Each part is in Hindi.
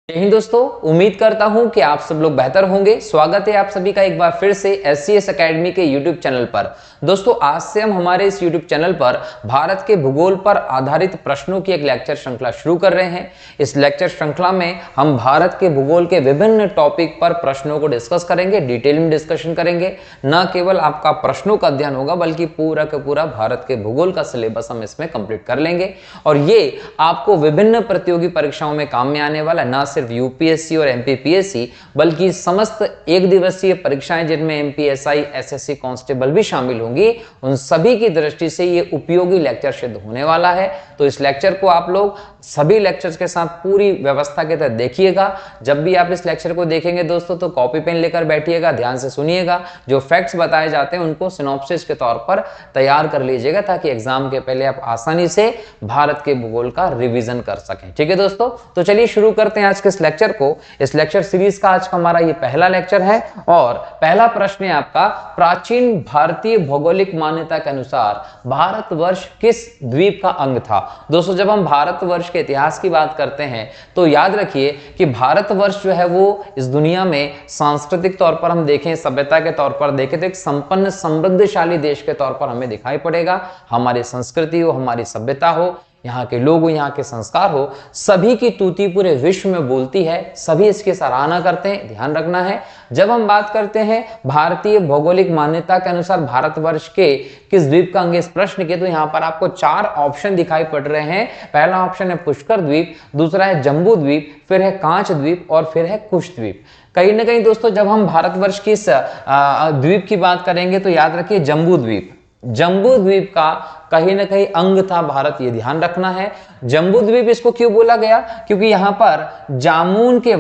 जय हिंद दोस्तों, उम्मीद करता हूं कि आप सब लोग बेहतर होंगे। स्वागत है आप सभी का एक बार फिर से SCS एकेडमी के YouTube चैनल पर। दोस्तों, आज से हम हमारे इस YouTube चैनल पर भारत के भूगोल पर आधारित प्रश्नों की एक लेक्चर श्रृंखला शुरू कर रहे हैं। इस लेक्चर श्रृंखला में हम भारत के भूगोल के विभिन्न टॉपिक पर प्रश्नों को डिस्कस करेंगे, डिटेल में डिस्कशन करेंगे। न केवल आपका प्रश्नों का अध्ययन होगा बल्कि पूरा का पूरा भारत के भूगोल का सिलेबस हम इसमें कंप्लीट कर लेंगे और ये आपको विभिन्न प्रतियोगी परीक्षाओं में काम में आने वाला, न सिर्फ यूपीएससी और एमपीपीएससी बल्कि समस्त एक दिवसीय परीक्षाएं जिनमें एमपीएसआई, एसएससी कांस्टेबल भी शामिल होंगी, उन सभी की दृष्टि से ये उपयोगी लेक्चर सिद्ध होने वाला है। तो इस लेक्चर को आप लोग सभी लेक्चर्स के साथ पूरी व्यवस्था के तहत देखिएगा। जब भी आप इस लेक्चर को देखेंगे दोस्तों तो कॉपी पेन लेकर बैठिएगा, ध्यान से सुनिएगा। जो फैक्ट्स बताए जाते हैं उनको सिनॉप्सिस के तौर पर तैयार कर लीजिएगा ताकि एग्जाम के पहले आप आसानी से भारत के भूगोल का रिवीजन कर सकें। ठीक है दोस्तों, तो चलिए शुरू करते हैं आज के इस लेक्चर को। इस लेक्चर सीरीज का आज का हमारा ये पहला लेक्चर है और पहला प्रश्न है आपका, प्राचीन भारतीय भौगोलिक मान्यता के अनुसार भारतवर्ष किस द्वीप का अंग था। दोस्तों, जब हम भारतवर्ष के इतिहास की बात करते हैं तो याद रखिए कि भारतवर्ष जो है वो इस दुनिया में सांस्कृतिक तौर पर हम देखें, सभ्यता के तौर पर देखें तो एक संपन्न समृद्धशाली देश के तौर पर हमें दिखाई पड़ेगा। हमारी संस्कृति हो, हमारी सभ्यता हो, यहाँ के लोग हो, यहाँ के संस्कार हो, सभी की तूती पूरे विश्व में बोलती है, सभी इसकी सराहना करते हैं। ध्यान रखना है, जब हम बात करते हैं भारतीय भौगोलिक मान्यता के अनुसार भारतवर्ष के किस द्वीप का अंग इस प्रश्न के, तो यहाँ पर आपको 4 ऑप्शन दिखाई पड़ रहे हैं। पहला ऑप्शन है पुष्कर द्वीप, दूसरा है जम्बू द्वीप, फिर है कांच द्वीप और फिर है कुश द्वीप। कहीं ना कहीं दोस्तों जब हम भारतवर्ष की इस द्वीप की बात करेंगे तो याद रखिए जम्बू द्वीप, जम्बू द्वीप का कहीं ना कहीं अंग था भारत, ये ध्यान रखना है। जम्बू द्वीप इसको क्यों बोला गया, क्योंकि यहाँ पर जामुन के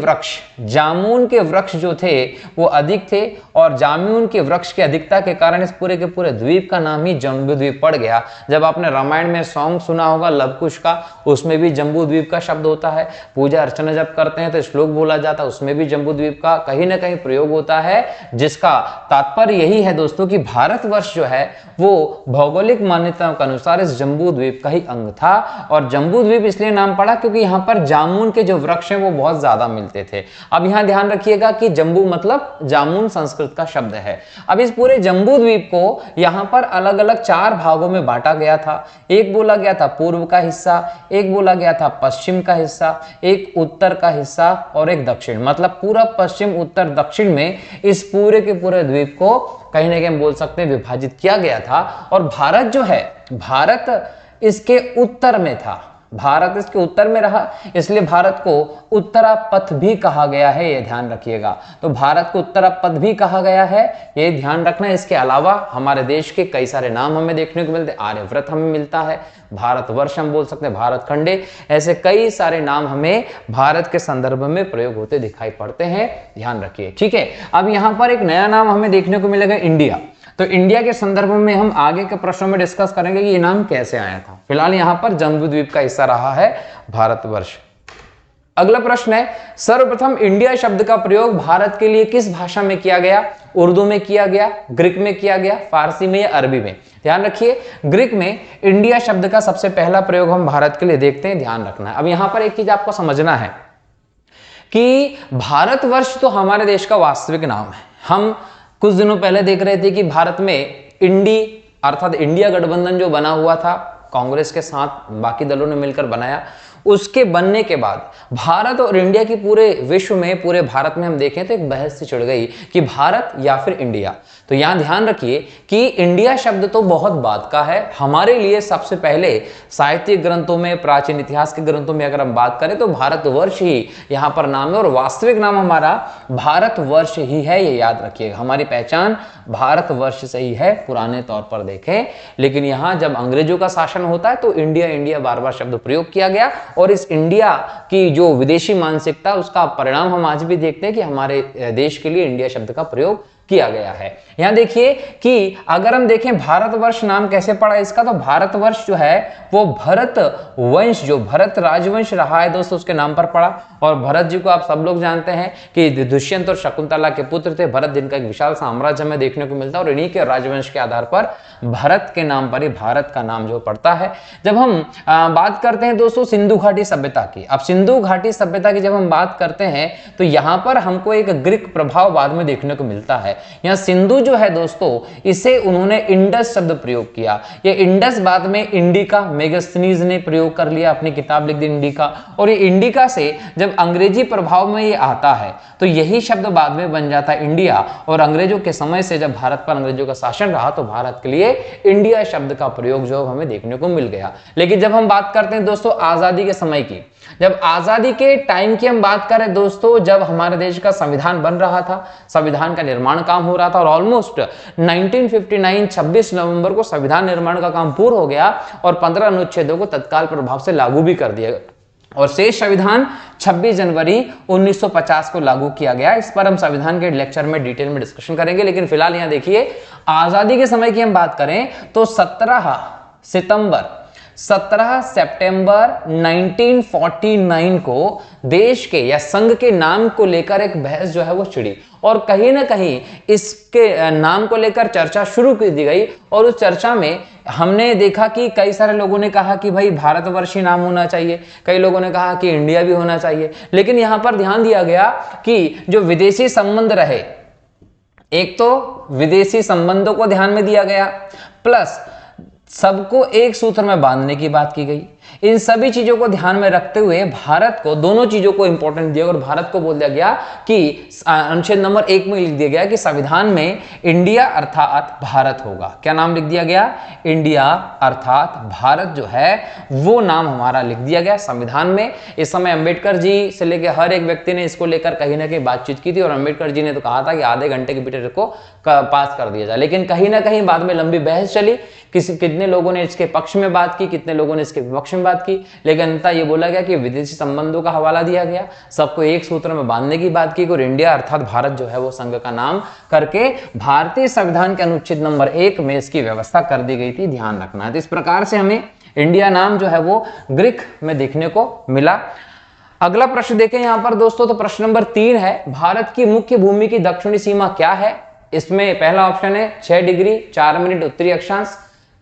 वृक्ष जो थे वो अधिक थे और जामुन के वृक्ष की अधिकता के कारण इस पूरे के पूरे द्वीप का नाम ही जम्बू द्वीप पड़ गया। जब आपने रामायण में सॉन्ग सुना होगा लवकुश का, उसमें भी जम्बू द्वीप का शब्द होता है। पूजा अर्चना जब करते हैं तो श्लोक बोला जाता है, उसमें भी जम्बू द्वीप का कहीं ना कहीं प्रयोग होता है, जिसका तात्पर्य यही है दोस्तों कि भारतवर्ष जो है वो भौगोलिक मान्यता के अनुसार इस जम्बू द्वीप का ही अंग था। और जम्बू द्वीप इसलिए नाम पड़ा क्योंकि यहाँ पर जामुन के जो वृक्ष हैं वो बहुत ज्यादा मिलते थे। अब यहाँ ध्यान रखिएगा कि जम्बू मतलब जामुन संस्कृत का शब्द है। अब इस पूरे जम्बू द्वीप को यहाँ पर अलग अलग 4 भागों में बांटा गया था। एक बोला गया था पूर्व का हिस्सा, एक बोला गया था पश्चिम का हिस्सा, एक उत्तर का हिस्सा और एक दक्षिण। मतलब पूरा पश्चिम, उत्तर, दक्षिण में इस पूरे के पूरे द्वीप को कहीं ना कहीं हम बोल सकते हैं विभाजित किया गया था। और भारत जो है, भारत इसके उत्तर में था, भारत इसके उत्तर में रहा, इसलिए भारत को उत्तरापथ भी कहा गया है, ये ध्यान रखिएगा। तो भारत को उत्तरापथ भी कहा गया है, ये ध्यान रखना। इसके अलावा हमारे देश के कई सारे नाम हमें देखने को मिलते हैं। आर्यव्रत हमें मिलता है, भारतवर्ष हम बोल सकते हैं, भारत खंडे, ऐसे कई सारे नाम हमें भारत के संदर्भ में प्रयोग होते दिखाई पड़ते हैं, ध्यान रखिए। ठीक है, अब यहाँ पर एक नया नाम हमें देखने को मिलेगा, इंडिया। तो इंडिया के संदर्भ में हम आगे के प्रश्नों में डिस्कस करेंगे कि ये नाम कैसे आया था। फिलहाल यहाँ पर जम्बू द्वीप का हिस्सा रहा है भारतवर्ष। अगला प्रश्न है, सर्वप्रथम इंडिया शब्द का प्रयोग भारत के लिए किस भाषा में किया गया। उर्दू में किया गया, ग्रीक में किया गया, फारसी में या अरबी में। ध्यान रखिए, ग्रीक में इंडिया शब्द का सबसे पहला प्रयोग हम भारत के लिए देखते हैं, ध्यान रखना है। अब यहां पर एक चीज आपको समझना है कि भारतवर्ष तो हमारे देश का वास्तविक नाम है। हम कुछ दिनों पहले देख रहे थे कि भारत में इंडी अर्थात इंडिया गठबंधन जो बना हुआ था, कांग्रेस के साथ बाकी दलों ने मिलकर बनाया, उसके बनने के बाद भारत और इंडिया की पूरे विश्व में, पूरे भारत में हम देखें तो एक बहस सी छिड़ गई कि भारत या फिर इंडिया। तो यहां ध्यान रखिए कि इंडिया शब्द तो बहुत बाद का है। हमारे लिए सबसे पहले साहित्यिक ग्रंथों में, प्राचीन इतिहास के ग्रंथों में अगर हम बात करें तो भारतवर्ष ही यहां पर नाम है और वास्तविक नाम हमारा भारतवर्ष ही है, ये याद रखिएगा। हमारी पहचान भारतवर्ष से ही है पुराने तौर पर देखें। लेकिन यहां जब अंग्रेजों का शासन होता है तो इंडिया इंडिया बार बार शब्द प्रयोग किया गया और इस इंडिया की जो विदेशी मानसिकता, उसका परिणाम हम आज भी देखते हैं कि हमारे देश के लिए इंडिया शब्द का प्रयोग किया गया है। यहां देखिए कि अगर हम देखें भारतवर्ष नाम कैसे पड़ा इसका, तो भारतवर्ष जो है वो भरत वंश, जो भरत राजवंश रहा है दोस्तों, उसके नाम पर पड़ा। और भरत जी को आप सब लोग जानते हैं कि दुष्यंत और शकुंतला के पुत्र थे भरत, जिनका एक विशाल साम्राज्य में देखने को मिलता है, और इन्हीं के राजवंश के आधार पर भरत के नाम पर ही भारत का नाम जो पड़ता है। जब हम बात करते हैं दोस्तों सिंधु घाटी सभ्यता की, अब सिंधु घाटी सभ्यता की जब हम बात करते हैं तो यहां पर हमको एक ग्रीक प्रभाव बाद में देखने को मिलता है। यहां सिंधु जो है दोस्तों, इसे उन्होंने इंडस शब्द प्रयोग किया। ये इंडस बाद में इंडिका, मेगास्थनीज ने प्रयोग कर लिया, अपनी किताब लिख दी इंडिका। और ये इंडिका से जब अंग्रेजी प्रभाव में ये आता है तो यही शब्द बाद में बन जाता है इंडिया। और अंग्रेजों के समय से जब भारत पर अंग्रेजों का शासन रहा तो भारत के लिए इंडिया शब्द का प्रयोग जो हमें देखने को मिल गया। लेकिन जब हम बात करते हैं दोस्तों आजादी के समय की, जब आजादी के टाइम की हम बात करें दोस्तों, जब हमारे देश का संविधान बन रहा था, संविधान का निर्माण काम हो रहा था, और ऑलमोस्ट 1959 26 नवंबर को संविधान निर्माण का काम पूर्ण हो गया और 15 अनुच्छेदों को तत्काल प्रभाव से लागू भी कर दिया गया। और शेष संविधान 26 जनवरी 1950 को लागू किया गया। इस पर हम संविधान के लेक्चर में डिटेल में डिस्कशन करेंगे। लेकिन फिलहाल यहां देखिए आजादी के समय की हम बात करें तो 17 सितंबर 1949 को देश के या संघ के नाम को लेकर एक बहस जो है वो छिड़ी, और कहीं ना कहीं इसके नाम को लेकर चर्चा शुरू कर दी गई। और उस चर्चा में हमने देखा कि कई सारे लोगों ने कहा कि भाई भारतवर्षी नाम होना चाहिए, कई लोगों ने कहा कि इंडिया भी होना चाहिए। लेकिन यहां पर ध्यान दिया गया कि जो विदेशी संबंध रहे, एक तो विदेशी संबंधों को ध्यान में दिया गया, प्लस सबको एक सूत्र में बांधने की बात की गई। इन सभी चीजों को ध्यान में रखते हुए भारत को, दोनों चीजों को इंपॉर्टेंस दिया और भारत को बोल दिया गया कि अनुच्छेद नंबर 1 में लिख दिया गया कि संविधान में इंडिया अर्थात भारत होगा। क्या नाम लिख दिया गया? इंडिया अर्थात भारत जो है वो नाम हमारा लिख दिया गया संविधान में। इस समय अंबेडकर जी से लेकर हर एक व्यक्ति ने इसको लेकर कहीं ना कहीं बातचीत की थी, और अंबेडकर जी ने तो कहा था कि आधे घंटे के भीतर इसको पास कर दिया जाए। लेकिन कहीं ना कहीं बाद में लंबी बहस चली, कितने लोगों ने इसके पक्ष में बात की, कितने लोगों ने इसके विपक्ष में बात की। लेकिन अंततः ये बोला गया कि विदेशी संबंधों का हवाला दिया गया, सबको एक सूत्र में बांधने की बात की और इंडिया अर्थात भारत जो है वो संघ का नाम करके भारतीय संविधान के अनुच्छेद नंबर 1 में इसकी व्यवस्था कर दी गई थी, ध्यान रखना है। तो इस प्रकार से हमें इंडिया नाम जो है वो ग्रीक में देखने को मिला। अगला प्रश्न देखें यहां पर दोस्तों, तो प्रश्न नंबर 3 है, भारत की मुख्य भूमि की दक्षिणी सीमा क्या है? इसमें पहला ऑप्शन है 6 डिग्री 4 मिनट उत्तरी अक्षांश,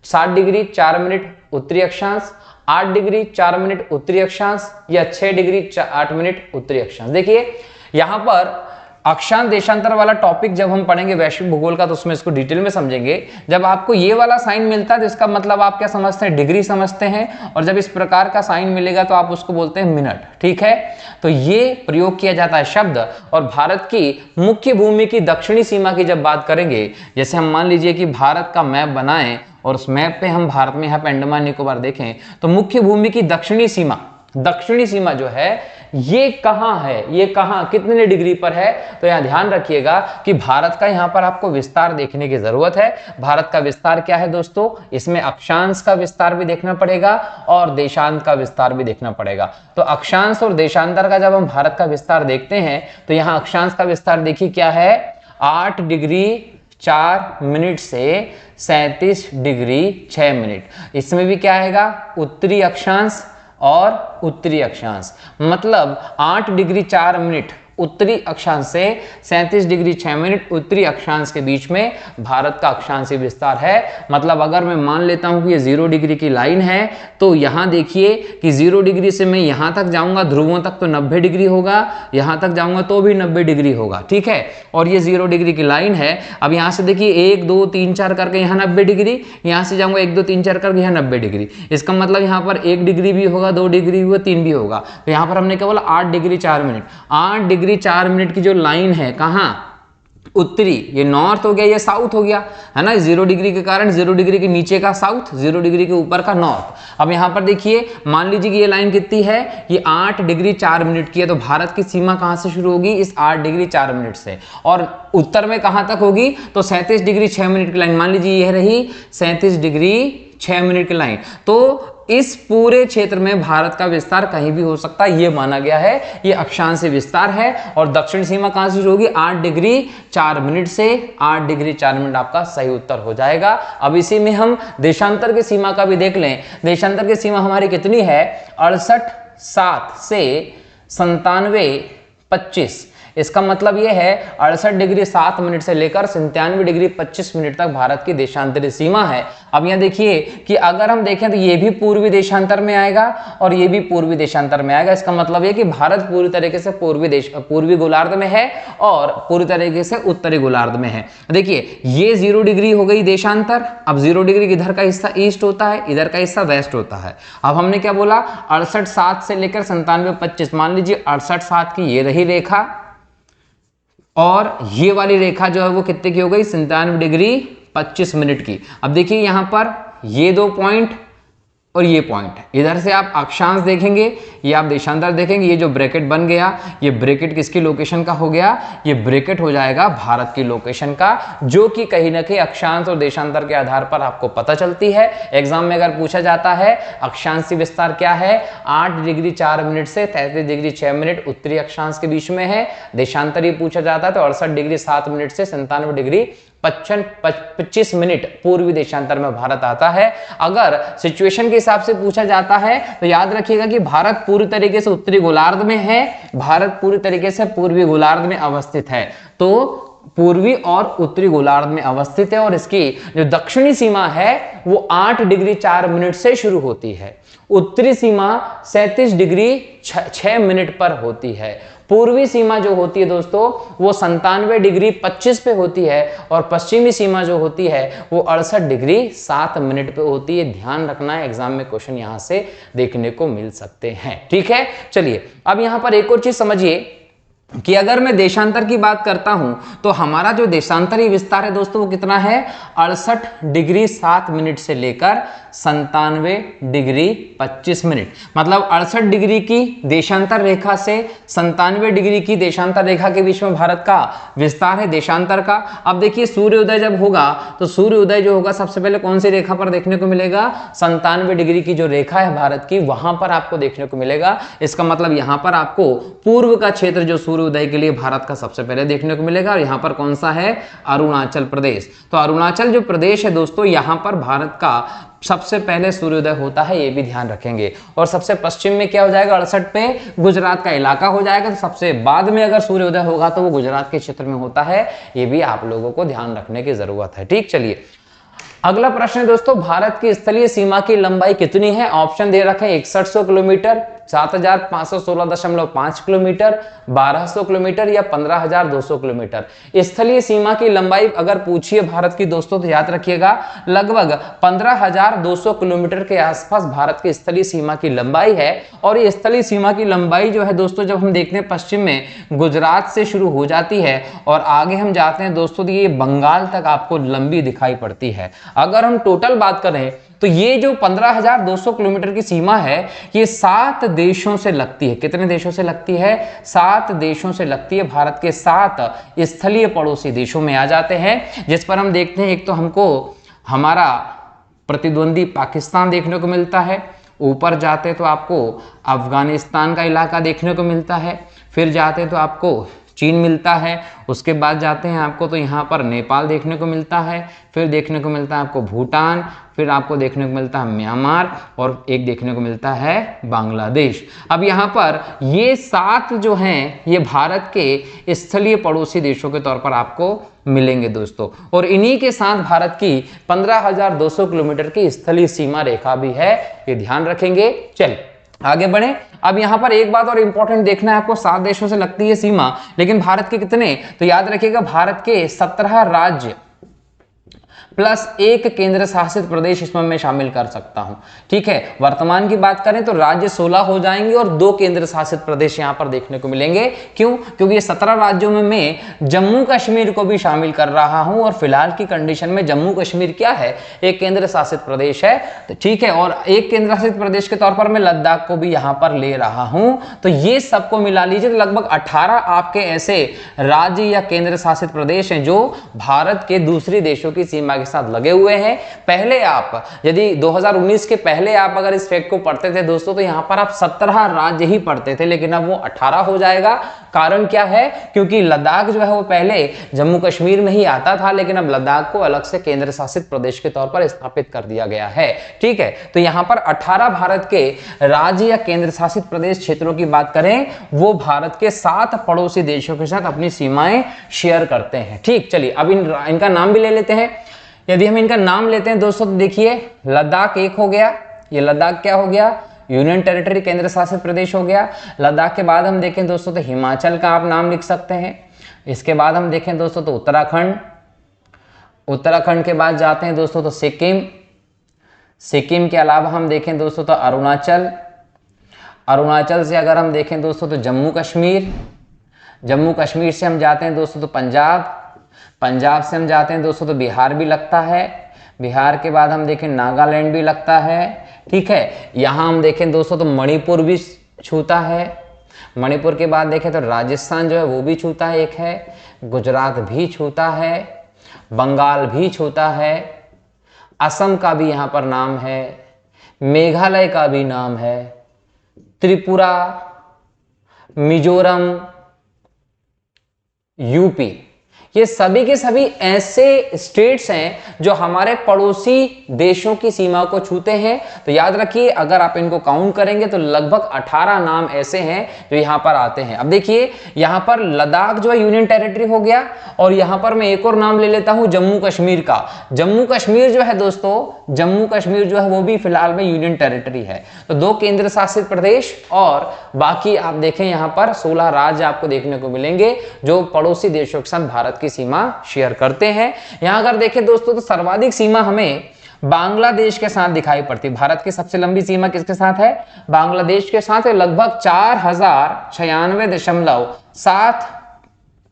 7 डिग्री 4 मिनट उत्तरी अक्षांश, 8 डिग्री 4 मिनट उत्तरी अक्षांश, या 6 डिग्री 8 मिनट उत्तरी अक्षांश। देखिए यहां पर अक्षांश देशांतर वाला टॉपिक जब हम पढ़ेंगे वैश्विक भूगोल का तो उसमें इसको डिटेल में समझेंगे। जब आपको ये वाला साइन मिलता है तो इसका मतलब आप क्या समझते हैं? डिग्री समझते हैं। और जब इस प्रकार का साइन मिलेगा तो आप उसको बोलते हैं मिनट, ठीक है। तो ये प्रयोग किया जाता है शब्द। और भारत की मुख्य भूमि की दक्षिणी सीमा की जब बात करेंगे, जैसे हम मान लीजिए कि भारत का मैप बनाएं और उस मैप पे हम भारत में यहाँ पे अंडमान निकोबार देखें, तो मुख्य भूमि की दक्षिणी सीमा जो है ये कहां है, ये कहां कितने डिग्री पर है? तो यहां ध्यान रखिएगा कि भारत का यहां पर आपको विस्तार देखने की जरूरत है। भारत का विस्तार क्या है दोस्तों? इसमें अक्षांश का विस्तार भी देखना पड़ेगा और देशांत का विस्तार भी देखना पड़ेगा। तो अक्षांश और देशांतर का जब हम भारत का विस्तार देखते हैं तो यहां अक्षांश का विस्तार देखिए क्या है, 8 डिग्री 4 मिनट से 37 डिग्री 6 मिनट। इसमें भी क्या आएगा? उत्तरी अक्षांश और उत्तरी अक्षांश, मतलब 8 डिग्री 4 मिनट उत्तरी अक्षांश से 37 डिग्री 6 मिनट उत्तरी अक्षांश के बीच में भारत का अक्षांशीय विस्तार है। मतलब अगर मैं मान लेता हूं कि ये 0 डिग्री की लाइन है तो यहां देखिए कि 0 डिग्री से मैं यहां तक जाऊंगा ध्रुवों तक तो 90 डिग्री होगा, यहां तक जाऊंगा तो भी 90 डिग्री होगा, ठीक है। और ये 0 डिग्री की लाइन है। अब यहां से देखिए 1 2 3 4 करके यहाँ 90 डिग्री, यहां से जाऊंगा 1 2 3 4 करके यहाँ 90 डिग्री। इसका मतलब यहाँ पर 1 डिग्री भी होगा, 2 डिग्री भी होगा, 3 भी होगा। तो यहाँ पर हमने क्या बोला? 8 डिग्री 4 मिनट। 8 डिग्री 4 मिनट की जो लाइन है कहां? उत्तरी, ये नॉर्थ हो गया, ये साउथ हो गया, है ना। 0 डिग्री के कारण 0 डिग्री के नीचे का साउथ, 0 डिग्री के ऊपर का नॉर्थ। अब यहां पर देखिए मान लीजिए कि ये लाइन कितनी है? ये 8 डिग्री 4 मिनट की है। तो भारत की सीमा कहां से शुरू होगी? इस 8 डिग्री 4 मिनट से। और उत्तर में कहां तक होगी? तो 37 डिग्री 6 मिनट की लाइन मान लीजिए यह रही 37 डिग्री 6 मिनट की लाइन। तो इस पूरे क्षेत्र में भारत का विस्तार कहीं भी हो सकता है, ये माना गया है। ये अक्षांशीय विस्तार है। और दक्षिण सीमा कहां से शुरू होगी? 8 डिग्री 4 मिनट से। 8 डिग्री 4 मिनट आपका सही उत्तर हो जाएगा। अब इसी में हम देशांतर की सीमा का भी देख लें। देशांतर की सीमा हमारी कितनी है? 68.7 से 97.25। इसका मतलब यह है 68 डिग्री 7 मिनट से लेकर 97 डिग्री 25 मिनट तक भारत की देशांतरी सीमा है। अब यहां देखिए कि अगर हम देखें तो ये भी पूर्वी देशांतर में आएगा और ये भी पूर्वी देशांतर में आएगा। इसका मतलब यह कि भारत पूरी तरीके से पूर्वी गोलार्ध में है और पूरी तरीके से उत्तरी गोलार्ध में है। देखिए ये 0 डिग्री हो गई देशांतर। अब 0 डिग्री इधर का हिस्सा ईस्ट होता है, इधर का हिस्सा वेस्ट होता है। अब हमने क्या बोला? 68.7 से लेकर 97.25। मान लीजिए 68.7 की ये रही रेखा और ये वाली रेखा जो है वो कितने की हो गई? 97 डिग्री 25 मिनट की। अब देखिए यहां पर ये 2 पॉइंट और ये पॉइंट, इधर से आप अक्षांश देखेंगे, ये आप देशांतर देखेंगे। ये जो ब्रैकेट बन गया, ये ब्रैकेट किसकी लोकेशन का हो गया? ये ब्रैकेट हो जाएगा भारत की लोकेशन का, जो कि कहीं ना कहीं अक्षांश और देशांतर के आधार पर आपको पता चलती है। एग्जाम में अगर पूछा जाता है अक्षांशीय विस्तार क्या है? 8 डिग्री 4 मिनट से 33 डिग्री 6 मिनट उत्तरी अक्षांश के बीच में है। देशांतर ही पूछा जाता है तो 68 डिग्री 7 मिनट से 97 डिग्री 25 मिनट पूर्वी देशांतर में भारत आता है। अगर सिचुएशन के हिसाब से पूछा जाता है तो याद रखिएगा कि भारत पूरी तरीके से उत्तरी गोलार्ध में है, भारत पूरी तरीके से पूर्वी गोलार्ध में अवस्थित है। तो पूर्वी और उत्तरी गोलार्ध में अवस्थित है और इसकी जो दक्षिणी सीमा है वो 8 डिग्री 4 मिनट से शुरू होती है। उत्तरी सीमा 37 डिग्री 6 मिनट पर होती है। पूर्वी सीमा जो होती है दोस्तों वो 97 डिग्री 25 पे होती है और पश्चिमी सीमा जो होती है वो 68 डिग्री 7 मिनट पे होती है। ध्यान रखना है, एग्जाम में क्वेश्चन यहां से देखने को मिल सकते हैं। ठीक है, चलिए अब यहां पर एक और चीज समझिए कि अगर मैं देशांतर की बात करता हूं तो हमारा जो देशांतरी विस्तार है दोस्तों वो कितना है? 68 डिग्री 7 मिनट से लेकर 97 डिग्री 25 मिनट। मतलब 68 डिग्री की देशांतर रेखा से 97 डिग्री की देशांतर रेखा के बीच में भारत का विस्तार है देशांतर का। अब देखिए सूर्योदय जब होगा तो सूर्योदय जो होगा सबसे पहले कौन सी रेखा पर देखने को मिलेगा? 97 डिग्री की जो रेखा है भारत की वहां पर आपको देखने को मिलेगा। इसका मतलब यहां पर आपको पूर्व का क्षेत्र जो सूर्योदय के लिए भारत का सबसे पहले देखने को मिलेगा। और यहां पर कौन सा है? अरुणाचल प्रदेश। तो अरुणाचल जो प्रदेश है दोस्तों यहां पर भारत का सबसे पहले सूर्योदय होता है, ये भी ध्यान रखेंगे। और सबसे पश्चिम में क्या हो जाएगा? 68 पे गुजरात का इलाका हो जाएगा। तो सबसे बाद में अगर सूर्योदय होगा तो वो गुजरात के क्षेत्र में होता है। ये भी आप लोगों को ध्यान रखने की जरूरत है। ठीक, चलिए अगला प्रश्न है दोस्तों, भारत की स्थलीय सीमा की लंबाई कितनी है? ऑप्शन दे रखे हैं 6100 किलोमीटर, 7516.5 किलोमीटर, 1200 किलोमीटर या 15200 किलोमीटर। स्थलीय सीमा की लंबाई अगर पूछिए भारत की दोस्तों तो याद रखिएगा लगभग 15200 किलोमीटर के आसपास भारत की स्थलीय सीमा की लंबाई है। और ये स्थलीय सीमा की लंबाई जो है दोस्तों जब हम देखते हैं पश्चिम में गुजरात से शुरू हो जाती है और आगे हम जाते हैं दोस्तों तो ये बंगाल तक आपको लंबी दिखाई पड़ती है। अगर हम टोटल बात करें तो ये जो 15200 किलोमीटर की सीमा है ये 7 देशों से लगती है। कितने देशों से लगती है? 7 देशों से लगती है। भारत के 7 स्थलीय पड़ोसी देशों में आ जाते हैं, जिस पर हम देखते हैं एक तो हमको हमारा प्रतिद्वंदी पाकिस्तान देखने को मिलता है, ऊपर जाते तो आपको अफगानिस्तान का इलाका देखने को मिलता है, फिर जाते तो आपको चीन मिलता है, उसके बाद जाते हैं आपको तो यहाँ पर नेपाल देखने को मिलता है, फिर देखने को मिलता है आपको भूटान, फिर आपको देखने को मिलता है म्यांमार और एक देखने को मिलता है बांग्लादेश। अब यहाँ पर ये 7 जो हैं ये भारत के स्थलीय पड़ोसी देशों के तौर पर आपको मिलेंगे दोस्तों। और इन्हीं के साथ भारत की 15200 किलोमीटर की स्थलीय सीमा रेखा भी है, ये ध्यान रखेंगे। चलिए आगे बढ़े। अब यहां पर एक बात और इंपॉर्टेंट देखना है आपको, 7 देशों से लगती है सीमा, लेकिन भारत के कितने? तो याद रखिएगा भारत के 17 राज्य प्लस 1 केंद्र शासित प्रदेश इसमें मैं शामिल कर सकता हूं। ठीक है, वर्तमान की बात करें तो राज्य 16 हो जाएंगे और 2 केंद्र शासित प्रदेश यहां पर देखने को मिलेंगे। क्यों? क्योंकि ये 17 राज्यों में मैं जम्मू कश्मीर को भी शामिल कर रहा हूं और फिलहाल की कंडीशन में जम्मू कश्मीर क्या है? एक केंद्र शासित प्रदेश है। तो ठीक है, और एक केंद्र शासित प्रदेश के तौर पर मैं लद्दाख को भी यहां पर ले रहा हूं। तो ये सबको मिला लीजिए तो लगभग 18 आपके ऐसे राज्य या केंद्र शासित प्रदेश हैं जो भारत के दूसरी देशों की सीमा के के साथ लगे हुए हैं। पहले आप यदि 2019 के पहले आप अगर इस फैक्ट को पढ़ते थे दोस्तों तो यहां पर आप 17 राज्य ही पढ़ते थे, लेकिन अब वो 18 हो जाएगा। कारण क्या है? क्योंकि लद्दाख जो है वो पहले जम्मू कश्मीर में ही आता था, लेकिन अब लद्दाख को अलग से केंद्र शासित प्रदेश के तौर पर स्थापित कर दिया गया है। ठीक है, तो यहां पर 18 भारत के राज्य या केंद्र शासित प्रदेश क्षेत्रों की बात करें, वो भारत के 7 पड़ोसी देशों के साथ अपनी सीमाएं शेयर करते हैं। ठीक, चलिए अब इनका नाम भी ले लेते हैं। यदि हम इनका नाम लेते हैं दोस्तों तो देखिए, लद्दाख एक हो गया, ये लद्दाख क्या हो गया? यूनियन टेरिटरी, केंद्र शासित प्रदेश हो गया। लद्दाख के बाद हम देखें दोस्तों तो हिमाचल का आप नाम लिख सकते हैं। इसके बाद हम देखें दोस्तों तो उत्तराखंड, उत्तराखंड के बाद जाते हैं दोस्तों तो सिक्किम, सिक्किम के अलावा हम देखें दोस्तों तो अरुणाचल, अरुणाचल से अगर हम देखें दोस्तों तो जम्मू कश्मीर, जम्मू कश्मीर से हम जाते हैं दोस्तों तो पंजाब, पंजाब से हम जाते हैं दोस्तों तो बिहार भी लगता है, बिहार के बाद हम देखें नागालैंड भी लगता है। ठीक है, यहाँ हम देखें दोस्तों तो मणिपुर भी छूता है, मणिपुर के बाद देखें तो राजस्थान जो है वो भी छूता है, एक है गुजरात भी छूता है, बंगाल भी छूता है, असम का भी यहाँ पर नाम है, मेघालय का भी नाम है, त्रिपुरा, मिजोरम, यूपी, ये सभी के सभी ऐसे स्टेट्स हैं जो हमारे पड़ोसी देशों की सीमा को छूते हैं। तो याद रखिए, अगर आप इनको काउंट करेंगे तो लगभग 18 नाम ऐसे हैं जो यहां पर आते हैं। अब देखिए, यहां पर लद्दाख जो है यूनियन टेरिटरी हो गया, और यहां पर मैं एक और नाम ले लेता हूं जम्मू कश्मीर का। जम्मू कश्मीर जो है दोस्तों, जम्मू कश्मीर जो है वो भी फिलहाल में यूनियन टेरिटरी है। तो 2 केंद्र शासित प्रदेश और बाकी आप देखें यहां पर 16 राज्य आपको देखने को मिलेंगे जो पड़ोसी देशों के साथ भारत की सीमा शेयर करते हैं। यहां अगर देखें दोस्तों तो सर्वाधिक सीमा हमें बांग्लादेश के साथ दिखाई पड़ती है। भारत की सबसे लंबी सीमा किसके साथ है? बांग्लादेश के साथ है, लगभग 4096.7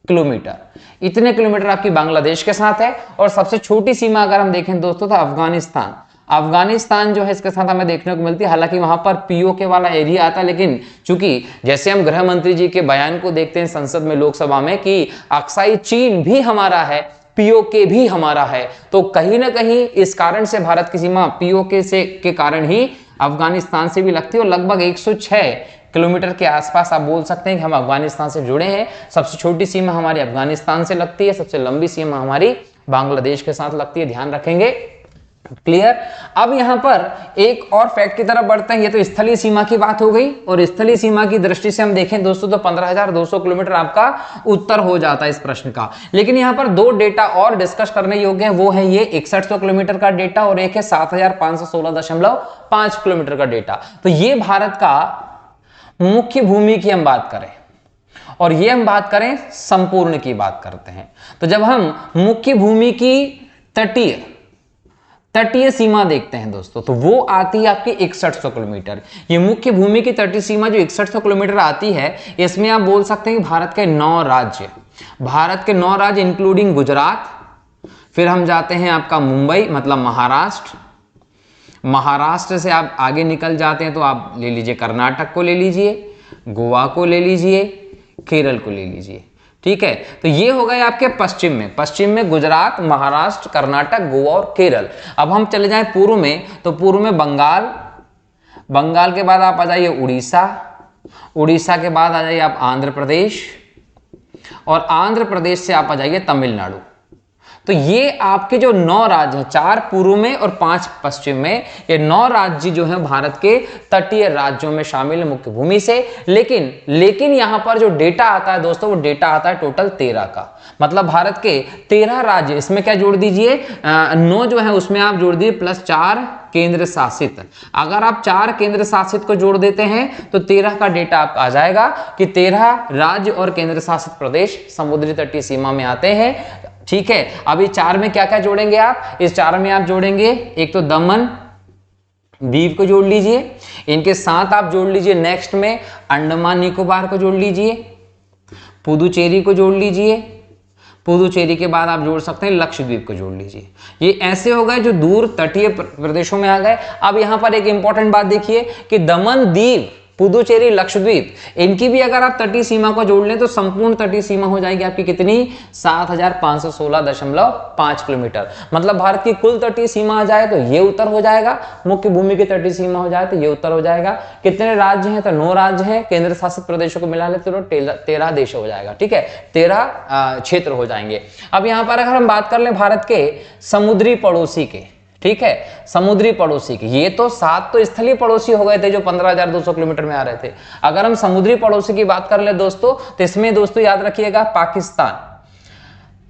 किलोमीटर, इतने किलोमीटर आपकी बांग्लादेश के साथ है। और सबसे छोटी सीमा अगर हम देखें दोस्तों तो अफगानिस्तान, अफगानिस्तान जो है इसके साथ हमें देखने को मिलती है। हालांकि वहां पर पीओके वाला एरिया आता है, लेकिन चूंकि जैसे हम गृह मंत्री जी के बयान को देखते हैं संसद में, लोकसभा में, कि अक्साई चीन भी हमारा है, पीओके भी हमारा है, तो कहीं ना कहीं इस कारण से भारत की सीमा पीओके से के कारण ही अफगानिस्तान से भी लगती है। और लगभग 106 किलोमीटर के आसपास आप बोल सकते हैं कि हम अफगानिस्तान से जुड़े हैं। सबसे छोटी सीमा हमारी अफगानिस्तान से लगती है, सबसे लंबी सीमा हमारी बांग्लादेश के साथ लगती है, ध्यान रखेंगे। क्लियर? अब यहां पर एक और फैक्ट की तरफ बढ़ते हैं। ये तो स्थलीय सीमा की बात हो गई, और स्थलीय सीमा की दृष्टि से हम देखें दोस्तों तो 15,200 किलोमीटर आपका उत्तर हो जाता है इस प्रश्न का। लेकिन यहां पर 2 डेटा और डिस्कस करने योग्य है, वो है ये 6100 किलोमीटर का डेटा, और एक है 7516.5 किलोमीटर का डेटा। तो ये भारत का मुख्य भूमि की हम बात करें, और ये हम बात करें संपूर्ण की बात करते हैं। तो जब हम मुख्य भूमि की तटीय सीमा देखते हैं दोस्तों, तो वो आती है आपकी 6100 किलोमीटर। ये मुख्य भूमि की तटीय सीमा जो 6100 किलोमीटर आती है, इसमें आप बोल सकते हैं कि भारत के 9 राज्य, भारत के 9 राज्य इंक्लूडिंग गुजरात, फिर हम जाते हैं आपका मुंबई मतलब महाराष्ट्र, महाराष्ट्र से आप आगे निकल जाते हैं तो आप ले लीजिए कर्नाटक को ले लीजिए, गोवा को ले लीजिए, केरल को ले लीजिए। ठीक है, तो ये हो गए आपके पश्चिम में गुजरात, महाराष्ट्र, कर्नाटक, गोवा और केरल। अब हम चले जाएं पूर्व में, तो पूर्व में बंगाल, बंगाल के बाद आप आ जाइए उड़ीसा, उड़ीसा के बाद आ जाइए आप आंध्र प्रदेश, और आंध्र प्रदेश से आप आ जाइए तमिलनाडु। तो ये आपके जो 9 राज्य हैं, 4 पूर्व में और 5 पश्चिम में, ये 9 राज्य जो हैं भारत के तटीय राज्यों में शामिल है मुख्य भूमि से। लेकिन यहां पर जो डेटा आता है दोस्तों, वो डेटा आता है टोटल 13 का। मतलब भारत के 13 राज्य, इसमें क्या जोड़ दीजिए, 9 जो है उसमें आप जोड़ दीजिए +4 केंद्र शासित। अगर आप 4 केंद्र शासित को जोड़ देते हैं तो 13 का डेटा आप आ जाएगा कि 13 राज्य और केंद्र शासित प्रदेश समुद्री तटीय सीमा में आते हैं। ठीक है, अभी 4 में क्या क्या जोड़ेंगे आप? इस 4 में आप जोड़ेंगे एक तो दमन द्वीप को जोड़ लीजिए, इनके साथ आप जोड़ लीजिए नेक्स्ट में अंडमान निकोबार को जोड़ लीजिए, पुदुचेरी को जोड़ लीजिए, पुदुचेरी के बाद आप जोड़ सकते हैं लक्षद्वीप को जोड़ लीजिए। ये ऐसे हो गए जो दूर तटीय प्रदेशों में आ गए। अब यहां पर एक इंपॉर्टेंट बात देखिए कि दमन दीव पुदुचेरी, लक्षद्वीप, इनकी भी अगर आप तटीय सीमा को जोड़ लें तो संपूर्ण तटीय सीमा हो जाएगी आपकी कितनी, 7516.5 किलोमीटर। मतलब भारत की कुल तटीय सीमा आ जाए तो ये उत्तर हो जाएगा, मुख्य भूमि की तटीय सीमा हो जाए तो ये उत्तर हो जाएगा। कितने राज्य हैं, तो 9 राज्य हैं, केंद्र शासित प्रदेशों को मिला ले तो 13 देश हो जाएगा, ठीक है, 13 क्षेत्र हो जाएंगे। अब यहां पर अगर हम बात कर लें भारत के समुद्री पड़ोसी के, ठीक है, समुद्री पड़ोसी की, ये तो 7 तो स्थलीय पड़ोसी हो गए थे जो 15,200 किलोमीटर में आ रहे थे। अगर हम समुद्री पड़ोसी की बात कर ले दोस्तों, तो इसमें दोस्तों याद रखिएगा पाकिस्तान।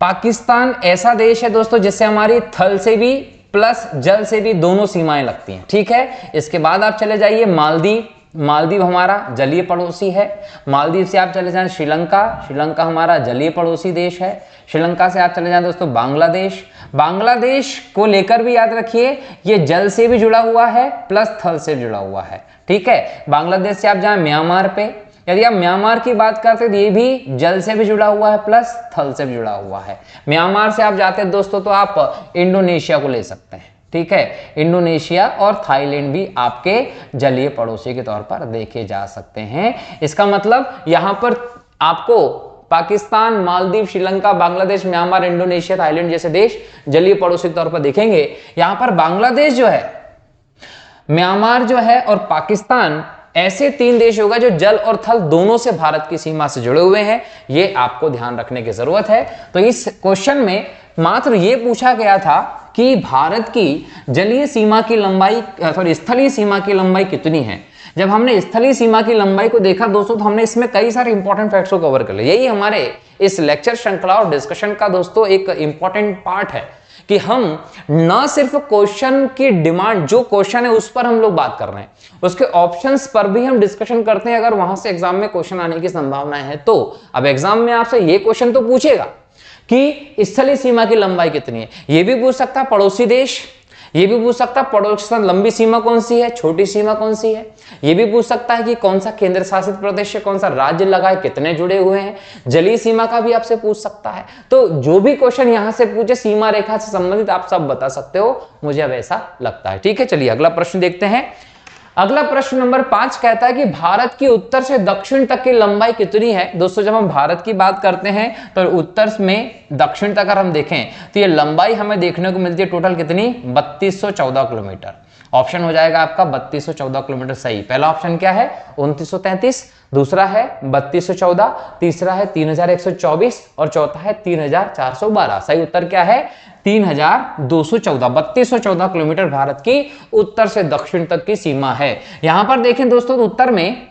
पाकिस्तान ऐसा देश है दोस्तों जिससे हमारी थल से भी प्लस जल से भी दोनों सीमाएं लगती हैं, ठीक है। इसके बाद आप चले जाइए मालदीव, मालदीव हमारा जलीय पड़ोसी है। मालदीव से आप चले जाएं श्रीलंका, श्रीलंका हमारा जलीय पड़ोसी देश है। श्रीलंका से आप चले जाएं दोस्तों बांग्लादेश, बांग्लादेश को लेकर भी याद रखिए ये जल से भी जुड़ा हुआ है प्लस थल से जुड़ा हुआ है, ठीक है। बांग्लादेश से आप जाएं म्यांमार पे, यदि आप म्यांमार की बात करते तो ये भी जल से भी जुड़ा हुआ है प्लस थल से भी जुड़ा हुआ है। म्यांमार से आप जाते हैं दोस्तों तो आप इंडोनेशिया को ले सकते हैं, ठीक है। इंडोनेशिया और थाईलैंड भी आपके जलीय पड़ोसी के तौर पर देखे जा सकते हैं। इसका मतलब यहां पर आपको Pakistan, Maldives, Sri Lanka, Bangladesh, Myanmar, Indonesia, Thailand जैसे देश जलीय पड़ोसी के तौर पर देखेंगे। यहां पर बांग्लादेश जो है, म्यांमार जो है और पाकिस्तान ऐसे 3 देश होगा जो जल और थल दोनों से भारत की सीमा से जुड़े हुए हैं। ये आपको ध्यान रखने की जरूरत है। तो इस क्वेश्चन में मात्र ये पूछा गया था कि भारत की जलीय सीमा की लंबाई, सॉरी स्थलीय सीमा की लंबाई कितनी है। जब हमने स्थलीय सीमा की लंबाई को देखा दोस्तों तो हमने इसमें कई सारे इंपॉर्टेंट फैक्ट्स को कवर कर लिया। यही हमारे इस लेक्चर श्रृंखला और डिस्कशन का दोस्तों एक इंपॉर्टेंट पार्ट है कि हम न सिर्फ क्वेश्चन की डिमांड, जो क्वेश्चन है उस पर हम लोग बात कर रहे हैं, उसके ऑप्शंस पर भी हम डिस्कशन करते हैं अगर वहां से एग्जाम में क्वेश्चन आने की संभावनाएं है तो। अब एग्जाम में आपसे ये क्वेश्चन तो पूछेगा कि स्थलीय सीमा की लंबाई कितनी है, ये भी पूछ सकता है पड़ोसी देश, ये भी पूछ सकता है पड़ोस से लंबी सीमा कौन सी है, छोटी सीमा कौन सी है, ये भी पूछ सकता है कि कौन सा केंद्र शासित प्रदेश है, कौन सा राज्य लगा है, कितने जुड़े हुए हैं, जलीय सीमा का भी आपसे पूछ सकता है। तो जो भी क्वेश्चन यहां से पूछे सीमा रेखा से संबंधित आप सब बता सकते हो, मुझे अब ऐसा लगता है, ठीक है। चलिए अगला प्रश्न देखते हैं। अगला प्रश्न नंबर 5 कहता है कि भारत की उत्तर से दक्षिण तक की लंबाई कितनी है। दोस्तों जब हम भारत की बात करते हैं तो उत्तर में दक्षिण तक अगर हम देखें तो ये लंबाई हमें देखने को मिलती है टोटल कितनी, 3214 किलोमीटर। ऑप्शन हो जाएगा आपका 3214 किलोमीटर सही। पहला ऑप्शन क्या है, 2933, दूसरा है 3214, तीसरा है 3124 और चौथा है 3412। सही उत्तर क्या है, 3214, 3214 किलोमीटर भारत की उत्तर से दक्षिण तक की सीमा है। यहां पर देखें दोस्तों तो उत्तर में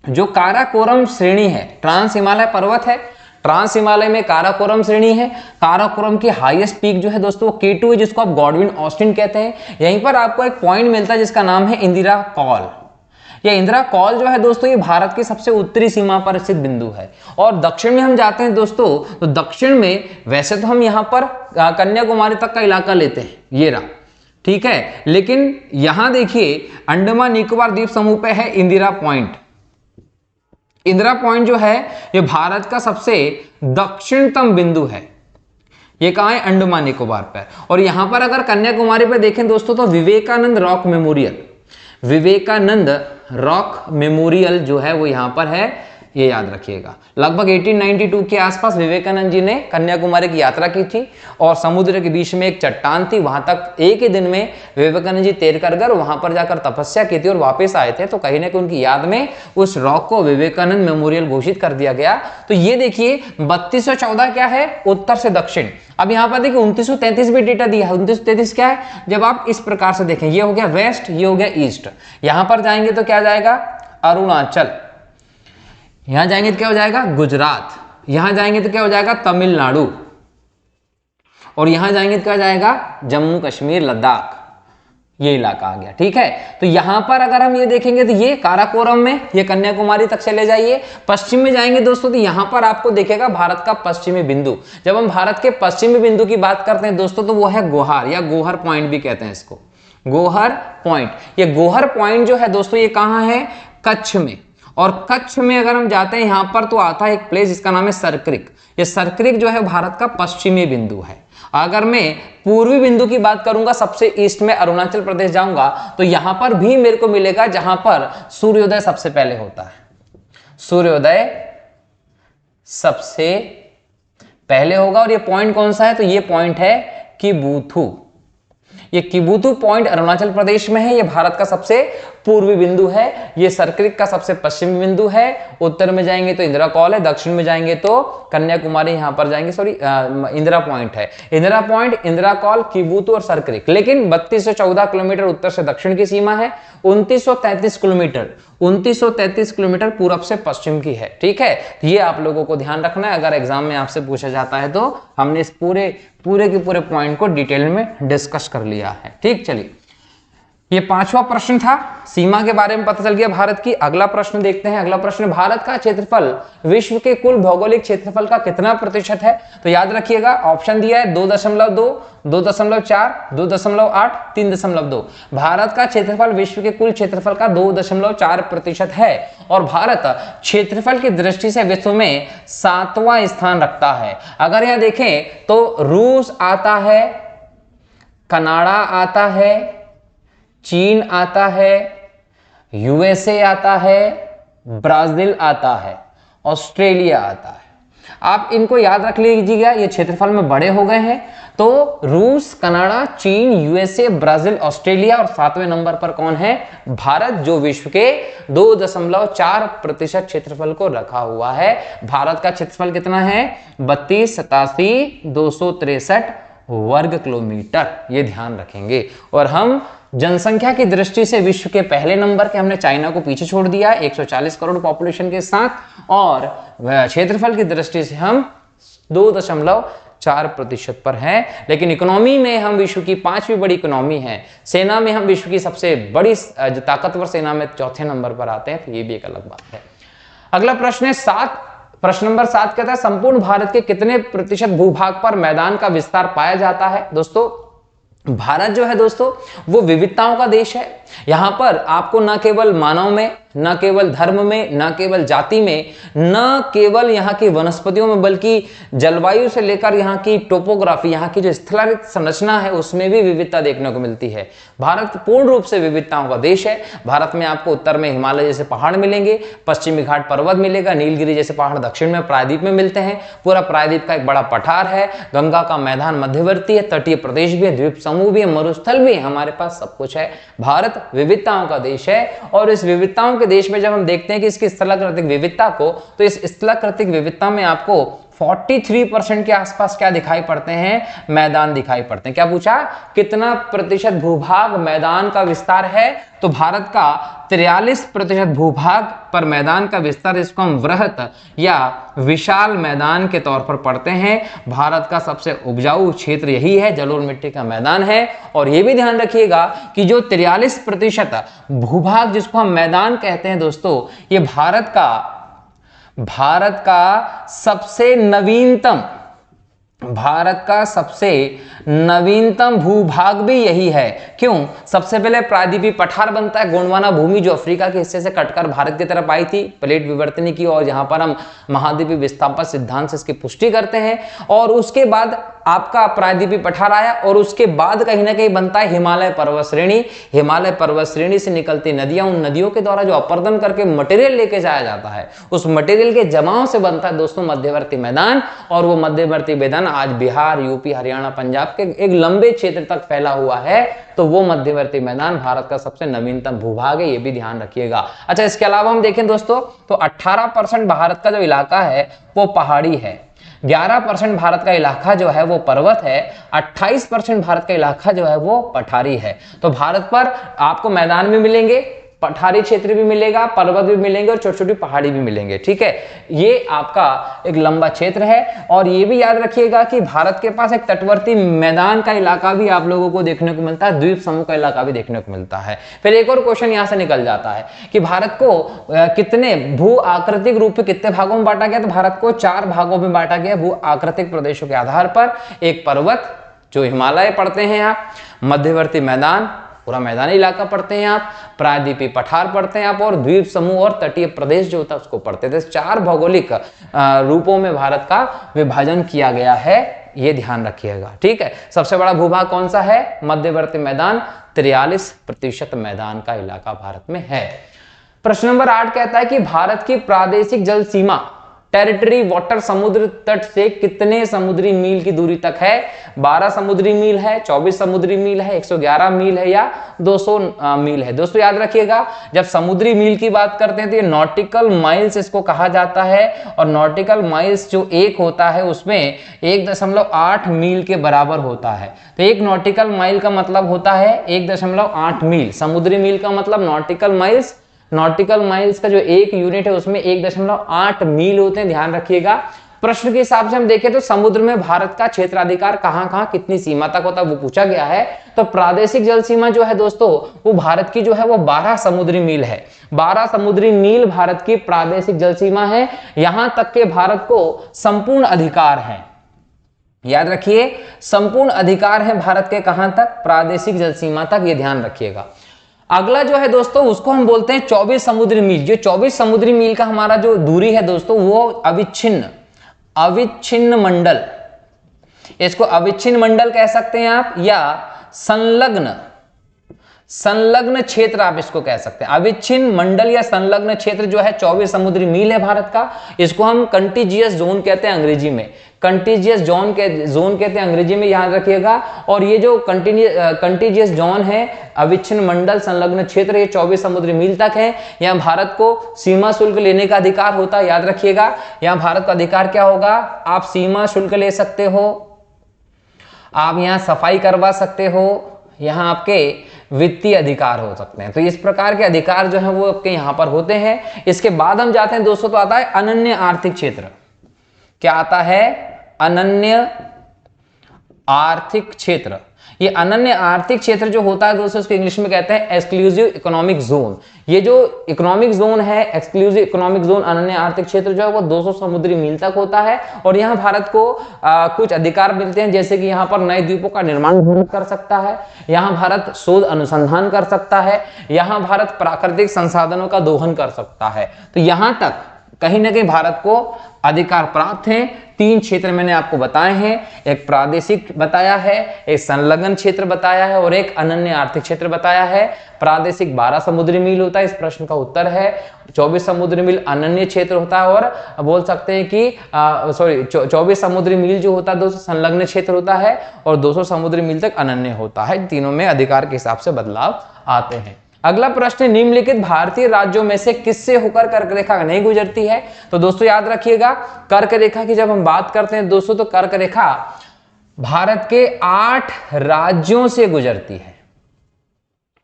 जो काराकोरम श्रेणी है, ट्रांस हिमालय पर्वत है, ट्रांस हिमालय में काराकोरम श्रेणी है। काराकोरम की हाईएस्ट पीक जो है दोस्तों K2 है, जिसको आप गॉडविन ऑस्टिन कहते हैं। यहीं पर आपको एक पॉइंट मिलता है जिसका नाम है इंदिरा कॉल। यह इंदिरा कॉल जो है दोस्तों ये भारत की सबसे उत्तरी सीमा पर स्थित बिंदु है। और दक्षिण में हम जाते हैं दोस्तों तो दक्षिण में वैसे तो हम यहां पर कन्याकुमारी तक का इलाका लेते हैं, ये रहा, ठीक है, लेकिन यहां देखिए अंडमान निकोबार द्वीप समूह पे है इंदिरा पॉइंट। इंदिरा पॉइंट जो है ये भारत का सबसे दक्षिणतम बिंदु है। ये कहां है, अंडमान निकोबार पर। और यहां पर अगर कन्याकुमारी पे देखें दोस्तों तो Vivekananda rock memorial, Vivekananda rock memorial जो है वो यहां पर है, ये याद रखिएगा। लगभग 1892 के आसपास विवेकानंद जी ने कन्याकुमारी की यात्रा की थी और समुद्र के बीच में एक चट्टान थी, वहां तक एक ही दिन में विवेकानंद जी तैर कर गए, वहां पर जाकर तपस्या की थी और वापस आए थे। तो कहीं ना कहीं उनकी याद में उस रॉक को विवेकानंद मेमोरियल घोषित कर दिया गया। तो ये देखिए 3214 क्या है, उत्तर से दक्षिण। अब यहाँ पर देखिए 2933 भी डेटा दिया है। 2933 क्या है, जब आप इस प्रकार से देखें, ये हो गया वेस्ट, ये हो गया ईस्ट। यहां पर जाएंगे तो क्या जाएगा, अरुणाचल, यहां जाएंगे तो क्या हो जाएगा, गुजरात, यहां जाएंगे तो क्या हो जाएगा, तमिलनाडु, और यहां जाएंगे तो क्या जाएगा, जम्मू कश्मीर, लद्दाख, ये इलाका आ गया, ठीक है। तो यहां पर अगर हम ये देखेंगे तो ये काराकोरम में, ये कन्याकुमारी तक चले जाइए। पश्चिम में जाएंगे दोस्तों तो यहां पर आपको दिखेगा भारत का पश्चिमी बिंदु। जब हम भारत के पश्चिमी बिंदु की बात करते हैं दोस्तों तो वो है गोहार, या गोहर पॉइंट भी कहते हैं इसको, गोहर पॉइंट। ये गोहर पॉइंट जो है दोस्तों ये कहां है, कच्छ में। और कच्छ में अगर हम जाते हैं यहां पर तो आता है एक प्लेस जिसका नाम है सरक्रिक। ये सरक्रिक जो है भारत का पश्चिमी बिंदु है। अगर मैं पूर्वी बिंदु की बात करूंगा, सबसे ईस्ट में अरुणाचल प्रदेश जाऊंगा तो यहां पर भी मेरे को मिलेगा जहां पर सूर्योदय सबसे पहले होता है। सूर्योदय सबसे पहले होगा। और ये पॉइंट कौन सा है? तो ये पॉइंट है किबुथु। ये किबुथु पॉइंट अरुणाचल प्रदेश में है। ये भारत का सबसे पूर्वी बिंदु है। ये सर्करिक का सबसे पश्चिमी बिंदु है। उत्तर में जाएंगे तो इंदिरा कॉल है, दक्षिण में जाएंगे तो कन्याकुमारी, यहां पर जाएंगे सॉरी इंदिरा पॉइंट है। इंदिरा पॉइंट, इंदिरा कॉल, किबुथु और सर्करिक। लेकिन 3214 किलोमीटर उत्तर से दक्षिण की सीमा है। 2933 किलोमीटर पूरब से पश्चिम की है। ठीक है, ये आप लोगों को ध्यान रखना है। अगर एग्जाम में आपसे पूछा जाता है तो हमने इस पूरे के पूरे पॉइंट को डिटेल में डिस्कस कर लिया है। ठीक, चलिए ये 5वां प्रश्न था, सीमा के बारे में पता चल गया भारत की। अगला प्रश्न देखते हैं। अगला प्रश्न, भारत का क्षेत्रफल विश्व के कुल भौगोलिक क्षेत्रफल का कितना प्रतिशत है? तो याद रखिएगा, ऑप्शन दिया है 2.2, 2.4, 2.8, 3.2। भारत का क्षेत्रफल विश्व के कुल क्षेत्रफल का 2.4% है। और भारत क्षेत्रफल की दृष्टि से विश्व में 7वां स्थान रखता है। अगर यहां देखें तो रूस आता है, कनाडा आता है, चीन आता है, यूएसए आता है, ब्राजील आता है, ऑस्ट्रेलिया आता है। आप इनको याद रख लीजिएगा, ये क्षेत्रफल में बड़े हो गए हैं। तो रूस, कनाडा, चीन, यूएसए, ब्राजील, ऑस्ट्रेलिया और 7वें नंबर पर कौन है? भारत, जो विश्व के 2.4% क्षेत्रफल को रखा हुआ है। भारत का क्षेत्रफल कितना है? 32,87,263 वर्ग किलोमीटर। ये ध्यान रखेंगे। और हम जनसंख्या की दृष्टि से विश्व के पहले नंबर के, हमने चाइना को पीछे छोड़ दिया 140 करोड़ पॉपुलेशन के साथ। और क्षेत्रफल की दृष्टि से हम 2.4% पर हैं। लेकिन इकोनॉमी में हम विश्व की 5वीं बड़ी इकोनॉमी है। सेना में हम विश्व की सबसे बड़ी ताकतवर सेना में 4थे नंबर पर आते हैं। तो ये भी एक अलग बात है। अगला प्रश्न है प्रश्न नंबर 7 कहता है, संपूर्ण भारत के कितने प्रतिशत भूभाग पर मैदान का विस्तार पाया जाता है? दोस्तों, भारत जो है दोस्तों वो विविधताओं का देश है। यहां पर आपको न केवल मानव में, न केवल धर्म में, न केवल जाति में, न केवल यहाँ की वनस्पतियों में, बल्कि जलवायु से लेकर यहाँ की टोपोग्राफी, यहाँ की जो स्थलाकृत संरचना है उसमें भी विविधता देखने को मिलती है। भारत पूर्ण रूप से विविधताओं का देश है। भारत में आपको उत्तर में हिमालय जैसे पहाड़ मिलेंगे, पश्चिमी घाट पर्वत मिलेगा, नीलगिरी जैसे पहाड़ दक्षिण में प्रायद्वीप में मिलते हैं। पूरा प्रायद्वीप का एक बड़ा पठार है, गंगा का मैदान मध्यवर्ती है, तटीय प्रदेश भी है, द्वीप समूह भी है, मरुस्थल भी है। हमारे पास सब कुछ है। भारत विविधताओं का देश है। और इस विविधताओं के देश में जब हम देखते हैं कि इसकी स्थलाकृतिक विविधता को, तो इस स्थलाकृतिक विविधता में आपको 43% के आसपास क्या दिखाई पड़ते हैं? मैदान दिखाई पड़ते हैं। क्या पूछा? कितना प्रतिशत भूभाग मैदान का विस्तार है? तो भारत का 43% भूभाग पर मैदान का विस्तार, इसको हम वृहत या विशाल मैदान के तौर पर पढ़ते हैं। भारत का सबसे उपजाऊ क्षेत्र यही है, जलोढ़ मिट्टी का मैदान है। और यह भी ध्यान रखिएगा कि जो 43% भूभाग जिसको हम मैदान कहते हैं दोस्तों, ये भारत का सबसे नवीनतम भूभाग भी यही है। क्यों? सबसे पहले प्रायद्वीपीय पठार बनता है, गोंडवाना भूमि जो अफ्रीका के हिस्से से कटकर भारत की तरफ आई थी, प्लेट विवर्तनी की, और यहां पर हम महाद्वीपीय विस्थापन सिद्धांत से इसकी पुष्टि करते हैं। और उसके बाद आपका प्रायद्वीपीय पठार आया, और उसके बाद कहीं ना कहीं बनता है हिमालय पर्वत श्रेणी। हिमालय पर्वत श्रेणी से निकलती नदियां, उन नदियों के द्वारा जो अपर्दन करके मटेरियल लेके जाया जाता है, उस मटेरियल के जमाव से बनता है दोस्तों मध्यवर्ती मैदान। और वो मध्यवर्ती मैदान आज बिहार, यूपी, हरियाणा, पंजाब के एक लंबे क्षेत्र तक फैला हुआ है। तो वो मध्यवर्ती मैदान भारत का सबसे नवीनतम भूभाग है, ये भी ध्यान रखिएगा। अच्छा, इसके अलावा हम देखें दोस्तों तो 18% भारत का जो इलाका है वो पहाड़ी है, 11% भारत का इलाका जो है वो पर्वत है, 28% भारत का इलाका जो है वो पठारी है। तो भारत पर आपको मैदान भी मिलेंगे, पठारी क्षेत्र भी मिलेगा, पर्वत भी मिलेंगे और छोटी छोटी पहाड़ी भी मिलेंगे। ठीक है, ये आपका एक लंबा क्षेत्र है। और ये भी याद रखिएगा कि भारत के पास एक तटवर्ती मैदान का इलाका भी आप लोगों को देखने को मिलता है, द्वीप समूह का इलाका भी देखने को मिलता है। फिर एक और क्वेश्चन यहां से निकल जाता है कि भारत को कितने भू आकृतिक रूप में कितने भागों में बांटा गया? तो भारत को 4 भागों में बांटा गया भू आकृतिक प्रदेशों के आधार पर। एक पर्वत जो हिमालय पढ़ते हैं आप, मध्यवर्ती मैदान पूरा मैदानी इलाका पढ़ते हैं आप, प्रायद्वीपीय पठार पढ़ते हैं आप, और द्वीप समूह और तटीय प्रदेश जो होता है उसको पढ़ते थे। 4 भौगोलिक रूपों में भारत का विभाजन किया गया है ये ध्यान रखिएगा, ठीक है। सबसे बड़ा भूभाग कौन सा है? मध्यवर्ती मैदान, 43% मैदान का इलाका भारत में है। प्रश्न नंबर 8 कहता है कि भारत की प्रादेशिक जल सीमा, टेरिटरी वाटर, समुद्र तट से कितने समुद्री मील की दूरी तक है? 12 समुद्री मील है, 24 समुद्री मील है, 111 मील है या 200 मील है? दोस्तों याद रखिएगा, जब समुद्री मील की बात करते हैं तो ये नॉटिकल माइल्स इसको कहा जाता है, और नॉटिकल माइल्स जो एक होता है उसमें 1.8 मील के बराबर होता है। तो एक नॉटिकल माइल का मतलब होता है 1.8 मील। समुद्री मील का मतलब नॉटिकल माइल्स, नॉटिकल माइल्स का जो एक यूनिट है उसमें 1.8 मील होते हैं, ध्यान रखिएगा। प्रश्न के हिसाब से हम देखें तो समुद्र में भारत का क्षेत्राधिकार कहां-कहां कितनी सीमा तक होता है वो पूछा गया है। तो प्रादेशिक जल सीमा जो है दोस्तों वो भारत की जो है वो 12 समुद्री मील है। 12 समुद्री मील भारत की प्रादेशिक जल सीमा है। यहां तक के भारत को संपूर्ण अधिकार है, याद रखिए, संपूर्ण अधिकार है भारत के कहां तक? प्रादेशिक जल सीमा तक, ये ध्यान रखिएगा। अगला जो है दोस्तों उसको हम बोलते हैं 24 समुद्री मील। जो 24 समुद्री मील का हमारा जो दूरी है दोस्तों वो अविच्छिन्न मंडल, इसको अविच्छिन्न मंडल कह सकते हैं आप, या संलग्न क्षेत्र आप इसको कह सकते हैं। अविच्छिन्न मंडल या संलग्न क्षेत्र जो है 24 समुद्री मील है भारत का। इसको हम कंटिजियस जोन कहते हैं अंग्रेजी में, कंटिजियस जोन कहते हैं अंग्रेजी में, याद रखिएगा। और ये जो कंटिजियस जोन है, अविच्छिन्न मंडल, संलग्न क्षेत्र, ये 24 समुद्री मील तक है। यहाँ भारत को सीमा शुल्क लेने का अधिकार होता है, याद रखिएगा। यहाँ भारत का अधिकार क्या होगा? आप सीमा शुल्क ले सकते हो, आप यहाँ सफाई करवा सकते हो, यहाँ आपके वित्तीय अधिकार हो सकते हैं। तो इस प्रकार के अधिकार जो है वो आपके यहाँ पर होते हैं। इसके बाद हम जाते हैं दोस्तों, तो आता है अनन्य आर्थिक क्षेत्र। क्या आता है? अनन्य आर्थिक क्षेत्र। ये अनन्य आर्थिक क्षेत्र जो होता है दोस्तों इसको इंग्लिश में कहते हैं एक्सक्लूसिव इकोनॉमिक जोन। ये जो इकोनॉमिक जोन है, एक्सक्लूसिव इकोनॉमिक जोन, अनन्य आर्थिक क्षेत्र जो है वो 200 समुद्री मील तक होता है। और यहाँ भारत को कुछ अधिकार मिलते हैं, जैसे कि यहाँ पर नए द्वीपों का निर्माण कर सकता है, यहाँ भारत शोध अनुसंधान कर सकता है, यहाँ भारत प्राकृतिक संसाधनों का दोहन कर सकता है। तो यहाँ तक कहीं ना कहीं भारत को अधिकार प्राप्त हैं। 3 क्षेत्र मैंने आपको बताए हैं, एक प्रादेशिक बताया है, एक संलग्न क्षेत्र बताया है और एक अनन्य आर्थिक क्षेत्र बताया है। प्रादेशिक 12 समुद्री मील होता है, इस प्रश्न का उत्तर है। 24 समुद्री मील अनन्य क्षेत्र होता है, और बोल सकते हैं कि 24 समुद्री मील जो होता है दोस्तों संलग्न क्षेत्र होता है, और 200 समुद्री मील तक अनन्य होता है। तीनों में अधिकार के हिसाब से बदलाव आते हैं। अगला प्रश्न, निम्नलिखित भारतीय राज्यों में से किससे होकर कर्क रेखा नहीं गुजरती है? तो दोस्तों याद रखिएगा, कर्क रेखा की जब हम बात करते हैं दोस्तों तो कर्क रेखा भारत के 8 राज्यों से गुजरती है।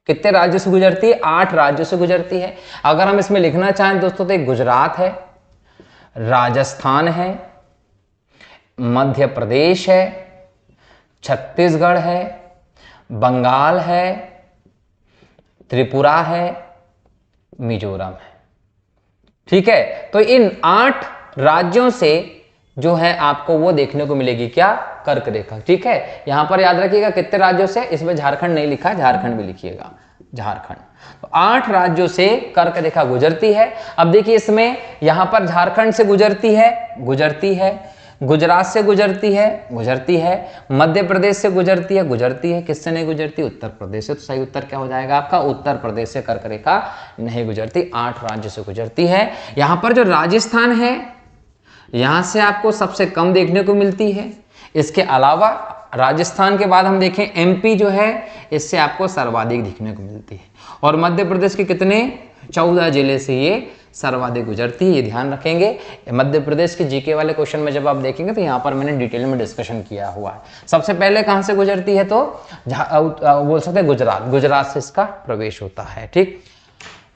कितने राज्यों से गुजरती है? 8 राज्यों से गुजरती है। अगर हम इसमें लिखना चाहें दोस्तों तो एक गुजरात है, राजस्थान है, मध्य प्रदेश है, छत्तीसगढ़ है, बंगाल है, त्रिपुरा है, मिजोरम है। ठीक है, तो इन 8 राज्यों से जो है आपको वो देखने को मिलेगी क्या? कर्क रेखा। ठीक है, यहां पर याद रखिएगा कितने राज्यों से, इसमें झारखंड नहीं लिखा, झारखंड भी लिखिएगा, झारखंड। तो 8 राज्यों से कर्क रेखा गुजरती है। अब देखिए इसमें यहां पर झारखंड से गुजरती है, गुजरात से गुजरती है, मध्य प्रदेश से गुजरती है, किससे नहीं गुजरती? उत्तर प्रदेश से। तो सही उत्तर क्या हो जाएगा आपका? उत्तर प्रदेश से कर्क रेखा नहीं गुजरती, 8 राज्यों से गुजरती है। यहां पर जो राजस्थान है यहां से आपको सबसे कम देखने को मिलती है। इसके अलावा राजस्थान के बाद हम देखें एमपी जो है, इससे आपको सर्वाधिक दिखने को मिलती है। और मध्य प्रदेश के कितने? 14 जिले से ये सर्वाधिक गुजरती है, ये ध्यान रखेंगे। मध्य प्रदेश के जीके वाले क्वेश्चन में जब आप देखेंगे तो यहाँ पर मैंने डिटेल में डिस्कशन किया हुआ है। सबसे पहले कहाँ से गुजरती है? तो बोल सकते हैं गुजरात से इसका प्रवेश होता है। ठीक,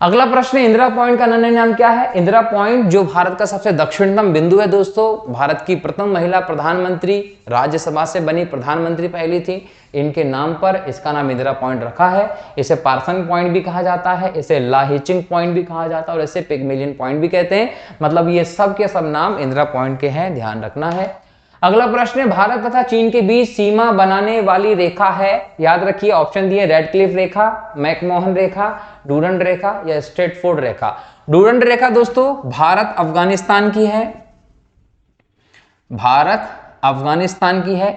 अगला प्रश्न, इंदिरा पॉइंट का अनन्य नाम क्या है? इंदिरा पॉइंट जो भारत का सबसे दक्षिणतम बिंदु है दोस्तों, भारत की प्रथम महिला प्रधानमंत्री, राज्यसभा से बनी प्रधानमंत्री पहली थी, इनके नाम पर इसका नाम इंदिरा पॉइंट रखा है। इसे पार्सन पॉइंट भी कहा जाता है, इसे लाहिचिंग पॉइंट भी कहा जाता है, और इसे पिग्मेलियन पॉइंट भी कहते हैं। मतलब ये सब के सब नाम इंदिरा पॉइंट के हैं, ध्यान रखना है। अगला प्रश्न है, भारत तथा चीन के बीच सीमा बनाने वाली रेखा है। याद रखिए ऑप्शन दिए, रेड क्लिफ रेखा, मैकमोहन रेखा, डूरंड रेखा या स्ट्रेटफोर्ड रेखा। डूरंड रेखा दोस्तों भारत अफगानिस्तान की है, भारत अफगानिस्तान की है,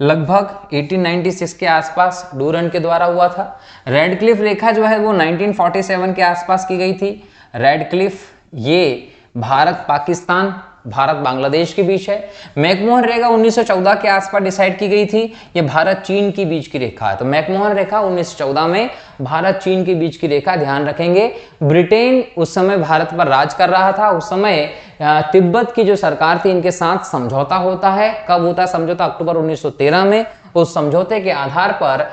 लगभग 1896 के आसपास डूरंड के द्वारा हुआ था। रेड क्लिफ रेखा जो है वो 1947 के आसपास की गई थी। रेड क्लिफ ये भारत पाकिस्तान, भारत बांग्लादेश के बीच है। मैकमोहन रेखा 1914 के आसपास डिसाइड की गई थी, ये भारत चीन के बीच की रेखा है। तो मैकमोहन रेखा 1914 में भारत चीन के बीच की रेखा, ध्यान रखेंगे। ब्रिटेन उस समय भारत पर राज कर रहा था। उस समय तिब्बत की जो सरकार थी इनके साथ समझौता होता है। कब होता है समझौता? अक्टूबर 1913 में। उस समझौते के आधार पर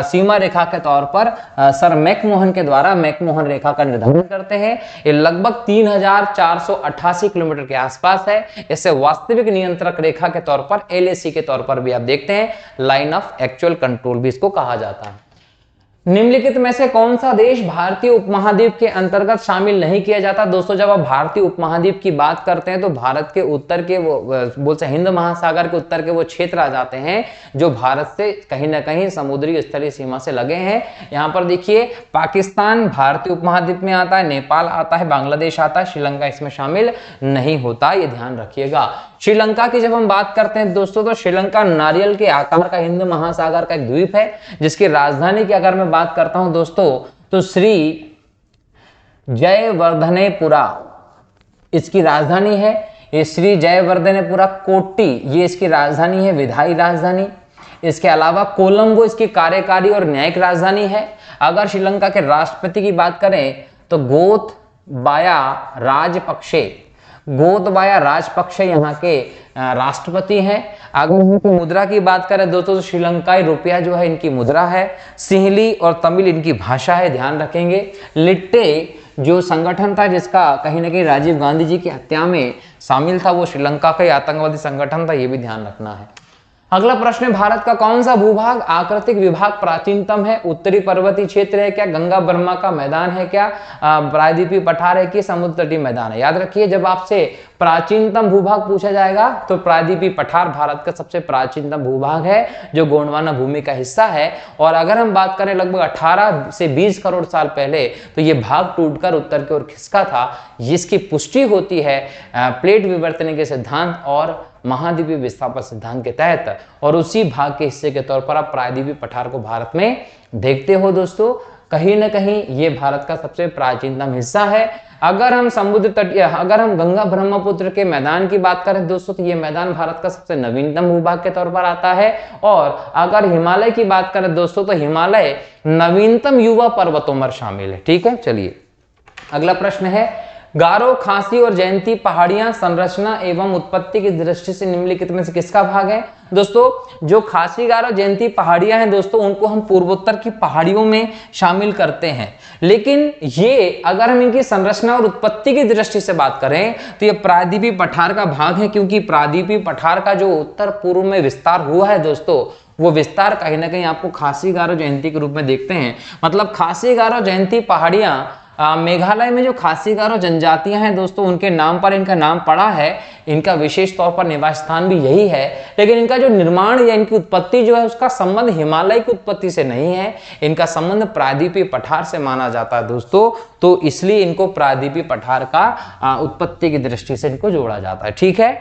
सीमा रेखा के तौर पर सर मैकमोहन के द्वारा मैकमोहन रेखा का निर्धारण करते हैं। ये लगभग 3488 किलोमीटर के आसपास है। इसे वास्तविक नियंत्रक रेखा के तौर पर, LAC के तौर पर भी आप देखते हैं, लाइन ऑफ एक्चुअल कंट्रोल भी इसको कहा जाता है। निम्नलिखित में से कौन सा देश भारतीय उपमहाद्वीप के अंतर्गत शामिल नहीं किया जाता? दोस्तों, जब आप भारतीय उपमहाद्वीप की बात करते हैं तो भारत के उत्तर के वो बोलते हैं हिंद महासागर के उत्तर के वो क्षेत्र आ जाते हैं जो भारत से कहीं ना कहीं समुद्री स्थलीय सीमा से लगे हैं। यहाँ पर देखिए, पाकिस्तान भारतीय उपमहाद्वीप में आता है, नेपाल आता है, बांग्लादेश आता है, श्रीलंका इसमें शामिल नहीं होता, ये ध्यान रखिएगा। श्रीलंका की जब हम बात करते हैं दोस्तों, तो श्रीलंका नारियल के आकार का हिंद महासागर का एक द्वीप है, जिसकी राजधानी की अगर मैं बात करता हूं दोस्तों, तो श्री जयवर्धनेपुरा इसकी राजधानी है। ये श्री जयवर्धनेपुरा कोट्टी ये इसकी राजधानी है, विधायी राजधानी। इसके अलावा कोलंबो इसकी कार्यकारी और न्यायिक राजधानी है। अगर श्रीलंका के राष्ट्रपति की बात करें तो गोतबाया राजपक्षे यहाँ के राष्ट्रपति हैं। अगर इनकी मुद्रा की बात करें दोस्तों, तो श्रीलंकाई रुपया जो है इनकी मुद्रा है। सिंहली और तमिल इनकी भाषा है, ध्यान रखेंगे। लिट्टे जो संगठन था जिसका कहीं ना कहीं राजीव गांधी जी की हत्या में शामिल था, वो श्रीलंका का आतंकवादी संगठन था, ये भी ध्यान रखना है। अगला प्रश्न है, भारत का कौन सा भूभाग आकृतिक विभाग प्राचीनतम है? उत्तरी पर्वतीय क्षेत्र है क्या? गंगा बर्मा का मैदान है क्या? प्रायद्वीपीय पठार है कि समुद्र तटीय मैदान है? याद रखिए, जब आपसे प्राचीनतम भूभाग पूछा जाएगा तो प्रायद्वीपीय पठार भारत का सबसे प्राचीनतम भूभाग है, जो गोंडवाना भूमि का हिस्सा है। और अगर हम बात करें लगभग 18 से 20 करोड़ साल पहले, तो ये भाग टूटकर उत्तर की ओर खिसका था। जिसकी पुष्टि होती है प्लेट विवर्तन के सिद्धांत और महाद्वीपीय विस्थापन सिद्धांत के तहत, और उसी भाग के हिस्से के तौर पर आप प्रायद्वीपीय पठार को भारत में देखते हो दोस्तों। कहीं ना कहीं ये भारत का सबसे प्राचीनतम हिस्सा है। अगर हम समुद्र तटीय, अगर हम गंगा ब्रह्मपुत्र के मैदान की बात करें दोस्तों, तो ये मैदान भारत का सबसे नवीनतम भूभाग के तौर पर आता है। और अगर हिमालय की बात करें दोस्तों, तो हिमालय नवीनतम युवा पर्वतों में शामिल है। ठीक है, चलिए अगला प्रश्न है, गारो, खासी और जयंती पहाड़ियां संरचना एवं उत्पत्ति की दृष्टि से निम्नलिखित में से किसका भाग है? दोस्तों, जो खासी, गारो, जयंती पहाड़ियां हैं दोस्तों, उनको हम पूर्वोत्तर की पहाड़ियों में शामिल करते हैं। लेकिन ये अगर हम इनकी संरचना और उत्पत्ति की दृष्टि से बात करें तो ये प्रायद्वीपीय पठार का भाग है, क्योंकि प्रायद्वीपीय पठार का जो उत्तर पूर्व में विस्तार हुआ है दोस्तों, वो विस्तार कहीं ना कहीं आपको खासी, गारो, जयंती के रूप में देखते हैं। मतलब खासी, गारो, जयंती पहाड़ियां मेघालय में जो खासी, गारो जनजातियां हैं दोस्तों, उनके नाम पर इनका नाम पड़ा है। इनका विशेष तौर पर निवास स्थान भी यही है। लेकिन इनका जो निर्माण या इनकी उत्पत्ति जो है, उसका संबंध हिमालय की उत्पत्ति से नहीं है। इनका संबंध प्रायद्वीपीय पठार से माना जाता है दोस्तों। तो इसलिए इनको प्रायद्वीपीय पठार का उत्पत्ति की दृष्टि से इनको जोड़ा जाता है। ठीक है,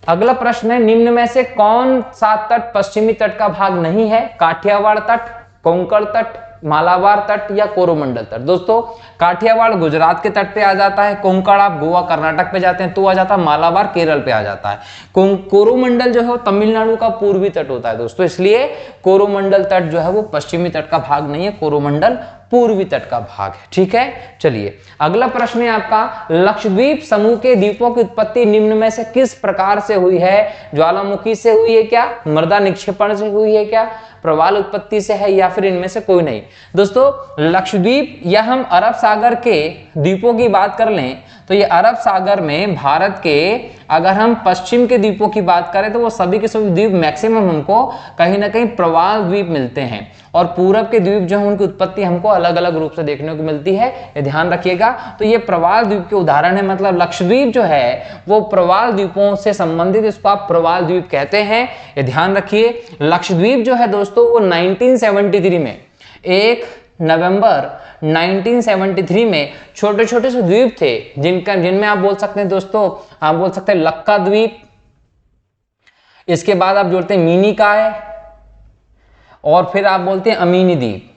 अगला प्रश्न है, निम्न में से कौन सा तट पश्चिमी तट का भाग नहीं है? काठियावाड़ तट, कोंकण तट, मालाबार तट या कोरोमंडल तट? दोस्तों, काठियावाड़ गुजरात के तट पे आ जाता है, कोंकण आप गोवा कर्नाटक पे जाते हैं तो आ जाता है, मालाबार केरल पे आ जाता है, कोरोमंडल जो है वो तमिलनाडु का पूर्वी तट होता है दोस्तों। इसलिए कोरोमंडल तट जो है वो पश्चिमी तट का भाग नहीं है, कोरोमंडल पूर्वी तट का भाग है। ठीक है, चलिए अगला प्रश्न है आपका, लक्षद्वीप समूह के द्वीपों की उत्पत्ति निम्न में से किस प्रकार से हुई है? ज्वालामुखी से हुई है क्या? मृदा निक्षेपण से हुई है क्या? प्रवाल उत्पत्ति से है या फिर इनमें से कोई नहीं? दोस्तों, लक्षद्वीप या हम अरब सागर के द्वीपों की बात कर लें तो ये अरब सागर में भारत के अगर हम पश्चिम के द्वीपों की बात करें तो वो सभी के सभी द्वीप मैक्सिमम हमको कहीं ना कहीं प्रवाल द्वीप मिलते हैं, और पूरब के द्वीप जो है उनकी उत्पत्ति हमको अलग अलग रूप से देखने को मिलती है, ये ध्यान रखिएगा। तो ये प्रवाल द्वीप के उदाहरण है, मतलब लक्षद्वीप जो है वो प्रवाल द्वीपों से संबंधित, इसको आप प्रवाल द्वीप कहते हैं, ये ध्यान रखिए। लक्षद्वीप जो है दोस्तों वो 1973 में 1 नवंबर 1973 में छोटे छोटे से द्वीप थे जिनमें आप बोल सकते हैं दोस्तों, आप बोल सकते हैं लक्का द्वीप, इसके बाद आप जोड़ते हैं मिनिकॉय और फिर आप बोलते हैं अमीनी द्वीप।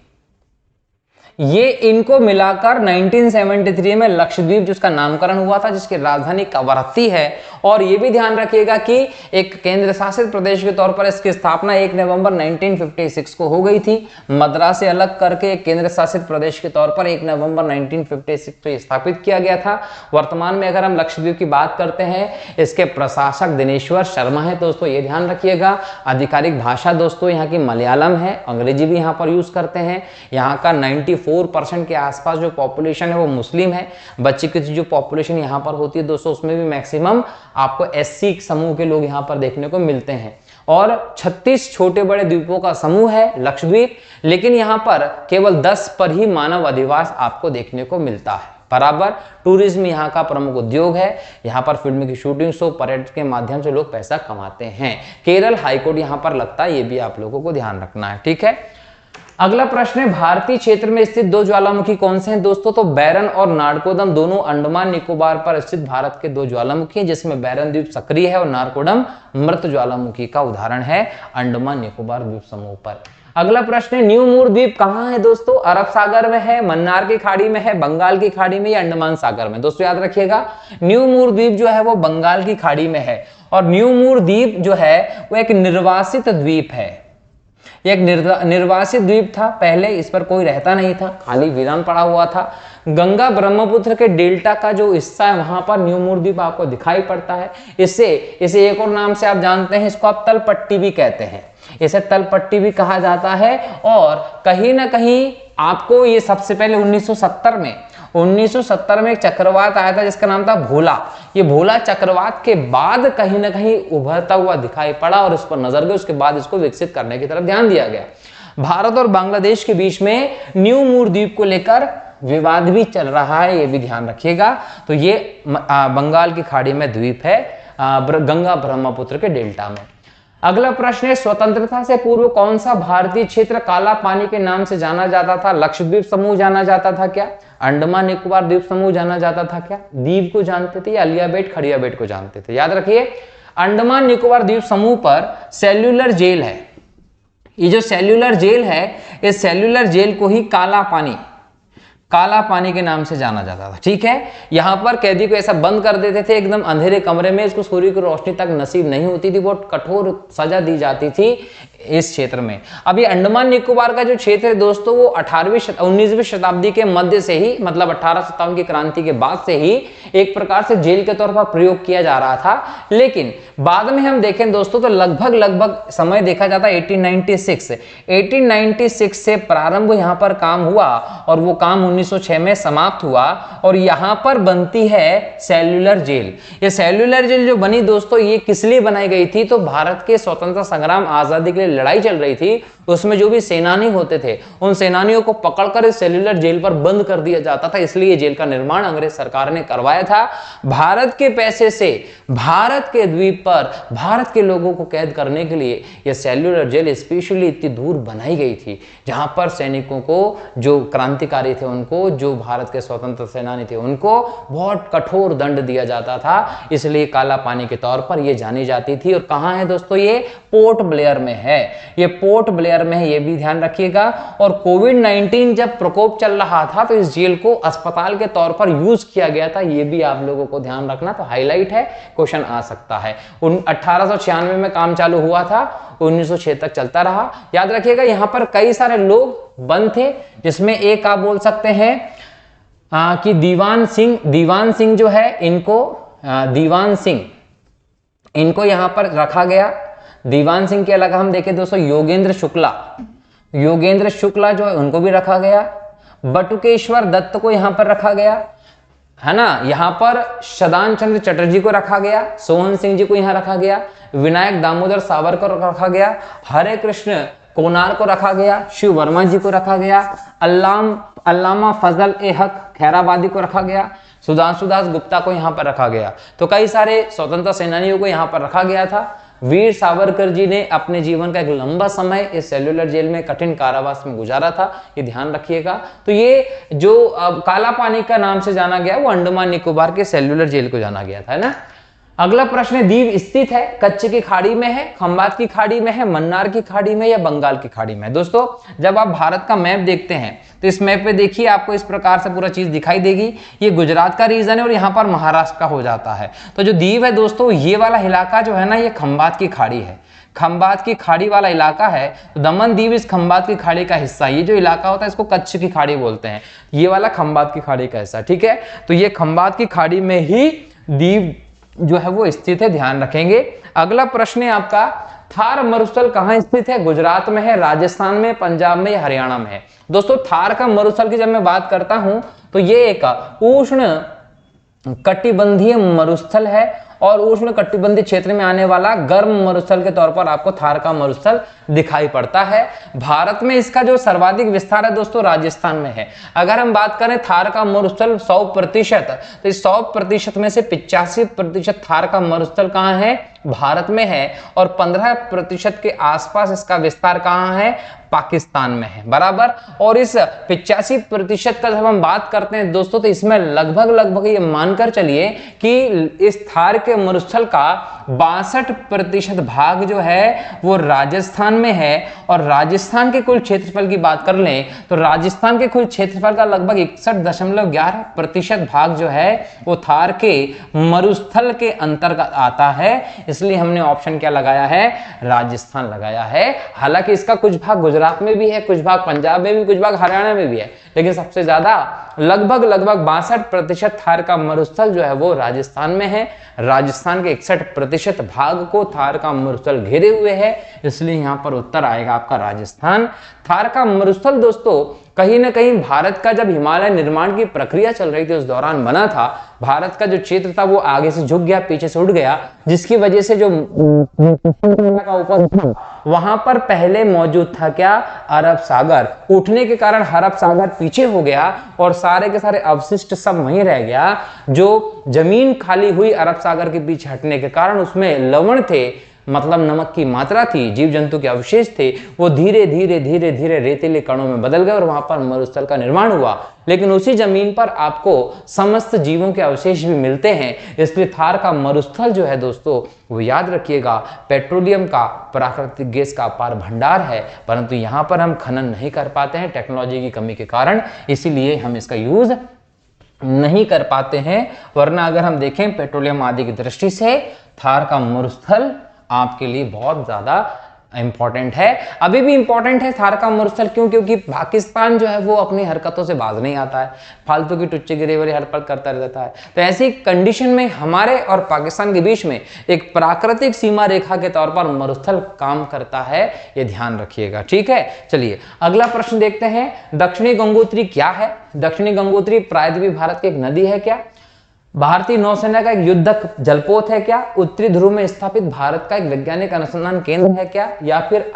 ये इनको मिलाकर 1973 में लक्षद्वीप जिसका नामकरण हुआ था, जिसकी राजधानी कवरत्ती है। और ये भी ध्यान रखिएगा कि एक केंद्र शासित प्रदेश के तौर पर इसकी स्थापना 1 नवंबर 1956 को हो गई थी। मद्रास से अलग करके एक केंद्र शासित प्रदेश के तौर पर 1 नवंबर 1956 को स्थापित किया गया था। वर्तमान में अगर हम लक्षद्वीप की बात करते हैं, इसके प्रशासक दिनेश्वर शर्मा है दोस्तों, ये ध्यान रखिएगा। आधिकारिक भाषा दोस्तों यहाँ की मलयालम है, अंग्रेजी भी यहाँ पर यूज करते हैं। यहाँ का 94% के आसपास जो पॉपुलेशन है वो मुस्लिम है। बच्ची की जो पॉपुलेशन यहाँ पर होती है दोस्तों, उसमें भी मैक्सिमम आपको एससी समूह के लोग यहाँ पर देखने को मिलते हैं। और 36 छोटे बड़े द्वीपों का समूह है लक्षद्वीप, लेकिन यहाँ पर केवल 10 पर ही मानव अधिवास आपको देखने को मिलता है। बराबर टूरिज्म यहाँ का प्रमुख उद्योग है। यहाँ पर फिल्म की शूटिंग, शो, पर्यटन के माध्यम से लोग पैसा कमाते हैं। केरल हाईकोर्ट यहाँ पर लगता है, ये भी आप लोगों को ध्यान रखना है। ठीक है, अगला प्रश्न है, भारतीय क्षेत्र में स्थित 2 ज्वालामुखी कौन से हैं दोस्तों? तो बैरन और नारकोदम दोनों अंडमान निकोबार पर स्थित भारत के 2 ज्वालामुखी हैं, जिसमें बैरन द्वीप सक्रिय है और नारकोदम मृत ज्वालामुखी का उदाहरण है अंडमान निकोबार द्वीप समूह पर। अगला प्रश्न है, न्यू मूर द्वीप कहाँ है दोस्तों? अरब सागर में है, मन्नार की खाड़ी में है, बंगाल की खाड़ी में या अंडमान सागर में? दोस्तों याद रखिएगा, न्यू मूर द्वीप जो है वो बंगाल की खाड़ी में है। और न्यू मूर द्वीप जो है वो एक निर्वासित द्वीप है। एक निर्वासित द्वीप था, पहले इस पर कोई रहता नहीं था, खाली वीरान पड़ा हुआ था। गंगा ब्रह्मपुत्र के डेल्टा का जो हिस्सा है वहां पर न्यू मूर द्वीप आपको दिखाई पड़ता है। इसे एक और नाम से आप जानते हैं, इसको आप तलपट्टी भी कहते हैं, इसे तलपट्टी भी कहा जाता है। और कहीं ना कहीं आपको ये सबसे पहले 1970 में एक चक्रवात आया था जिसका नाम था भोला। ये भोला चक्रवात के बाद कहीं ना कहीं उभरता हुआ दिखाई पड़ा और इस पर नजर गई, उसके बाद इसको विकसित करने की तरफ ध्यान दिया गया। भारत और बांग्लादेश के बीच में न्यू मूर द्वीप को लेकर विवाद भी चल रहा है, ये भी ध्यान रखिएगा। तो ये बंगाल की खाड़ी में द्वीप है, गंगा ब्रह्मपुत्र के डेल्टा में। अगला प्रश्न है, स्वतंत्रता से पूर्व कौन सा भारतीय क्षेत्र काला पानी के नाम से जाना जाता था? लक्षद्वीप समूह जाना जाता था क्या? अंडमान निकोबार द्वीप समूह जाना जाता था क्या? दीव को जानते थे या अलिया बेट, खड़िया बेट को जानते थे? याद रखिए, अंडमान निकोबार द्वीप समूह पर सेल्यूलर जेल है। ये जो सेल्यूलर जेल है, इस सेल्यूलर जेल को ही काला पानी के नाम से जाना जाता था। ठीक है, यहां पर कैदी को ऐसा बंद कर देते थे एकदम अंधेरे कमरे में, इसको सूर्य की रोशनी तक नसीब नहीं होती थी, बहुत कठोर सजा दी जाती थी इस क्षेत्र में। अभी अंडमान निकोबार का जो क्षेत्र है दोस्तों, वो 19वीं शताब्दी के मध्य से ही, मतलब 1857 की क्रांति के बाद से ही एक प्रकार से जेल के तौर पर प्रयोग किया जा रहा था। लेकिन बाद में हम देखें दोस्तों तो लगभग समय देखा जाता है 1896 से प्रारंभ यहाँ पर काम हुआ और वो काम 1906 में समाप्त हुआ। और यहाँ पर बनती है सेल्यूलर जेल। ये सेल्यूलर जेल जो बनी दोस्तों, ये किस लिए बनाई गई थी? तो भारत के स्वतंत्रता संग्राम, आजादी के लिए लड़ाई चल रही थी, उसमें जो भी सेनानी होते थे उन सेनानियों को पकड़कर इस सेल्यूलर जेल पर बंद कर दिया जाता था, इसलिए जेल का निर्माण अंग्रेज सरकार ने करवाया था। भारत के पैसे से भारत के द्वीप पर भारत के लोगों को कैद करने के लिए यह सेल्यूलर जेल स्पेशली इतनी दूर बनाई गई थी, जहां पर सैनिकों को, जो क्रांतिकारी थे उनको, जो भारत के स्वतंत्र सेनानी थे उनको बहुत कठोर दंड दिया जाता था, इसलिए काला पानी के तौर पर यह जानी जाती थी। और कहां है दोस्तों? ये पोर्ट ब्लेयर में है, ये पोर्ट ब्लेयर में है, ये भी ध्यान रखिएगा। और कोविड-19 जब प्रकोप चल रहा था तो इस जेल को अस्पताल के तौर पर यूज किया गया था, ये भी आप लोगों को ध्यान रखना, तो हाईलाइट है, क्वेश्चन आ सकता है। 1896 में काम चालू हुआ था, 1906 तक चलता रहा। याद रखिएगा, यहां पर कई सारे लोग बंद थे, जिसमें एक आप बोल सकते हैं कि दीवान सिंह जो है, इनको यहां पर रखा गया। दीवान सिंह के अलावा हम देखें दोस्तों योगेंद्र शुक्ला जो है उनको भी रखा गया। बटुकेश्वर दत्त को यहां पर रखा गया, है ना। यहां पर सदान चंद्र चटर्जी को रखा गया, सोहन सिंह जी को यहां रखा गया, विनायक दामोदर सावरकर को रखा गया, हरे कृष्ण कोनार को रखा गया, शिव वर्मा जी को रखा गया, अल्लामा फजल ए हक खैराबादी को रखा गया, सुधांशु दास गुप्ता को यहां पर रखा गया। तो कई सारे स्वतंत्रता सेनानियों को यहां पर रखा गया था। वीर सावरकर जी ने अपने जीवन का एक लंबा समय इस सेल्यूलर जेल में कठिन कारावास में गुजारा था, ये ध्यान रखिएगा। तो ये जो काला पानी का नाम से जाना गया वो अंडमान निकोबार के सेल्यूलर जेल को जाना गया था, है ना। अगला प्रश्न है, दीव स्थित है कच्छ की खाड़ी में है, खंबात की खाड़ी में है, मन्नार की खाड़ी में या बंगाल की खाड़ी में। दोस्तों जब आप भारत का मैप देखते हैं तो इस मैप पे देखिए आपको इस प्रकार से पूरा चीज दिखाई देगी। ये गुजरात का रीजन है और यहाँ पर महाराष्ट्र का हो जाता है। तो जो दीव है दोस्तों, ये वाला इलाका जो है ना, ये खंबात की खाड़ी है, खंबात की खाड़ी वाला इलाका है। तो दमन दीव इस खंबात की खाड़ी का हिस्सा, ये जो इलाका होता है इसको कच्छ की खाड़ी बोलते हैं, ये वाला खंबात की खाड़ी का हिस्सा, ठीक है। तो ये खंबात की खाड़ी में ही दीव जो है वो स्थित है, ध्यान रखेंगे। अगला प्रश्न है आपका, थार मरुस्थल कहाँ स्थित है? गुजरात में है, राजस्थान में, पंजाब में या हरियाणा में है? दोस्तों थार का मरुस्थल की जब मैं बात करता हूं तो ये एक उष्ण कटिबंधीय मरुस्थल है और उष्ण कटिबंधीय क्षेत्र में आने वाला गर्म मरुस्थल के तौर पर आपको थार का मरुस्थल दिखाई पड़ता है। भारत में इसका जो सर्वाधिक विस्तार है दोस्तों राजस्थान में है। अगर हम बात करें थार का मरुस्थल 100%, तो इस 100% में से 85% थार का मरुस्थल कहाँ है? भारत में है। और 15% के आसपास इसका विस्तार कहाँ है? पाकिस्तान में है, बराबर। और इस 85% का जब हम बात करते हैं दोस्तों, तो इसमें लगभग ये मानकर चलिए कि इस थार के मरुस्थल का 62% भाग जो है वो राजस्थान में है। और राजस्थान के कुल क्षेत्रफल की बात कर लें तो राजस्थान के कुल क्षेत्रफल का लगभग 61.11% भाग जो है वो थार के मरुस्थल के अंतर्गत आता है। इसलिए हमने ऑप्शन क्या लगाया है? राजस्थान लगाया है। हालांकि इसका कुछ भाग गुजरात में भी है, कुछ भाग पंजाब में भी, कुछ भाग हरियाणा में भी है, लेकिन सबसे ज्यादा लगभग 62% थार का मरुस्थल जो है वो राजस्थान में है। राजस्थान के 61% भाग को थार का मरुस्थल घेरे हुए है, इसलिए यहां पर उत्तर आएगा आपका राजस्थान। थार का मरुस्थल दोस्तों कहीं ना कहीं भारत का जब हिमालय निर्माण की प्रक्रिया चल रही थी उस दौरान बना था। भारत का जो क्षेत्र था वो आगे से झुक गया, पीछे से उठ गया, जिसकी वजह से जो का ऊपर था वहां पर पहले मौजूद था क्या? अरब सागर। उठने के कारण अरब सागर पीछे हो गया और सारे के सारे अवशिष्ट सब वहीं रह गया। जो जमीन खाली हुई अरब सागर के पीछे हटने के कारण उसमें लवण थे, मतलब नमक की मात्रा थी, जीव जंतु के अवशेष थे, वो धीरे धीरे रेतीले कणों में बदल गए और वहां पर मरुस्थल का निर्माण हुआ। लेकिन उसी जमीन पर आपको समस्त जीवों के अवशेष भी मिलते हैं। इसलिए थार का मरुस्थल जो है दोस्तों वो याद रखिएगा पेट्रोलियम का, प्राकृतिक गैस का अपार भंडार है, परंतु यहां पर हम खनन नहीं कर पाते हैं टेक्नोलॉजी की कमी के कारण, इसीलिए हम इसका यूज नहीं कर पाते हैं। वरना अगर हम देखें पेट्रोलियम आदि की दृष्टि से थार का मरुस्थल आपके लिए बहुत ज्यादा इंपॉर्टेंट है, अभी भी इंपॉर्टेंट है थार का मरुस्थल। क्यों? क्योंकि पाकिस्तान जो है वो अपनी हरकतों से बाज नहीं आता है, फालतू की टुच्चे गिरे वाली हरकत करता रहता है। तो ऐसी कंडीशन में हमारे और पाकिस्तान के बीच में एक प्राकृतिक सीमा रेखा के तौर पर मरुस्थल काम करता है, ये ध्यान रखिएगा, ठीक है। चलिए अगला प्रश्न देखते हैं, दक्षिणी गंगोत्री क्या है? दक्षिणी गंगोत्री प्रायद्वीपीय भारत की एक नदी है क्या? भारतीय नौसेना का एक युद्धक जलपोत है क्या? उत्तरी ध्रुव में स्थापित भारत का एक वैज्ञानिक अनुसंधान केंद्र है क्या? या फिर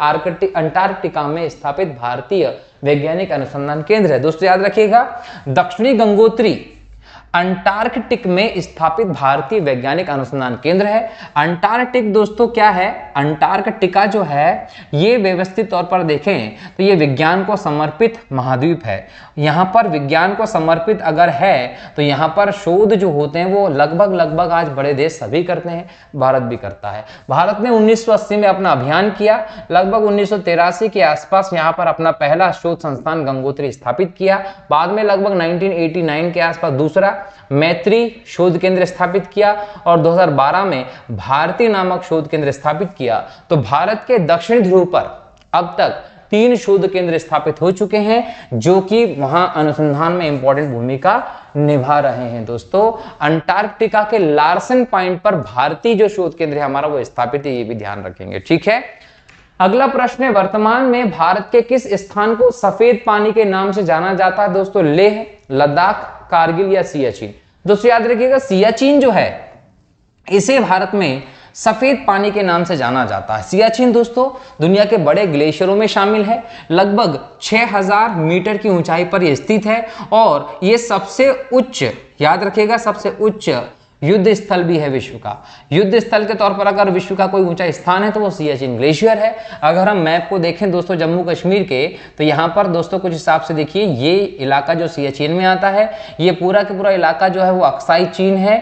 अंटार्कटिका में स्थापित भारतीय वैज्ञानिक अनुसंधान केंद्र है? दोस्तों याद रखिएगा, दक्षिणी गंगोत्री अंटार्कटिक में स्थापित भारतीय वैज्ञानिक अनुसंधान केंद्र है। अंटार्कटिक दोस्तों क्या है? अंटार्कटिका जो है ये व्यवस्थित तौर पर देखें तो ये विज्ञान को समर्पित महाद्वीप है। यहाँ पर विज्ञान को समर्पित अगर है तो यहाँ पर शोध जो होते हैं वो लगभग आज बड़े देश सभी करते हैं, भारत भी करता है। भारत ने 1980 में अपना अभियान किया, लगभग 1983 के आसपास यहाँ पर अपना पहला शोध संस्थान गंगोत्री स्थापित किया। बाद में लगभग 1989 के आसपास दूसरा मैत्री शोध केंद्र स्थापित किया और 2012 में भारती नामक शोध केंद्र स्थापित किया। तो भारत के दक्षिण ध्रुव पर अब तक 3 शोध केंद्र स्थापित हो चुके हैं जो कि वहां अनुसंधान में इंपॉर्टेंट भूमिका निभा रहे हैं। दोस्तों अंटार्कटिका के लार्सन पॉइंट पर भारतीय जो शोध केंद्र है हमारा वो स्थापित है, ये भी ध्यान रखेंगे, ठीक है। अगला प्रश्न है, वर्तमान में भारत के किस स्थान को सफेद पानी के नाम से जाना जाता है? दोस्तों लेह, लद्दाख, कारगिल या सियाचिन? दोस्तों याद रखिएगा सियाचिन जो है इसे भारत में सफेद पानी के नाम से जाना जाता है। सियाचिन दोस्तों दुनिया के बड़े ग्लेशियरों में शामिल है, लगभग 6000 मीटर की ऊंचाई पर यह स्थित है और यह सबसे उच्च, याद रखिएगा सबसे उच्च युद्ध स्थल भी है विश्व का। युद्ध स्थल के तौर पर अगर विश्व का कोई ऊंचा स्थान है तो वो सियाचिन ग्लेशियर है। अगर हम मैप को देखें दोस्तों जम्मू कश्मीर के, तो यहाँ पर दोस्तों कुछ हिसाब से देखिए ये इलाका जो सियाचिन में आता है, ये पूरा का पूरा इलाका जो है वो अक्साई चीन है,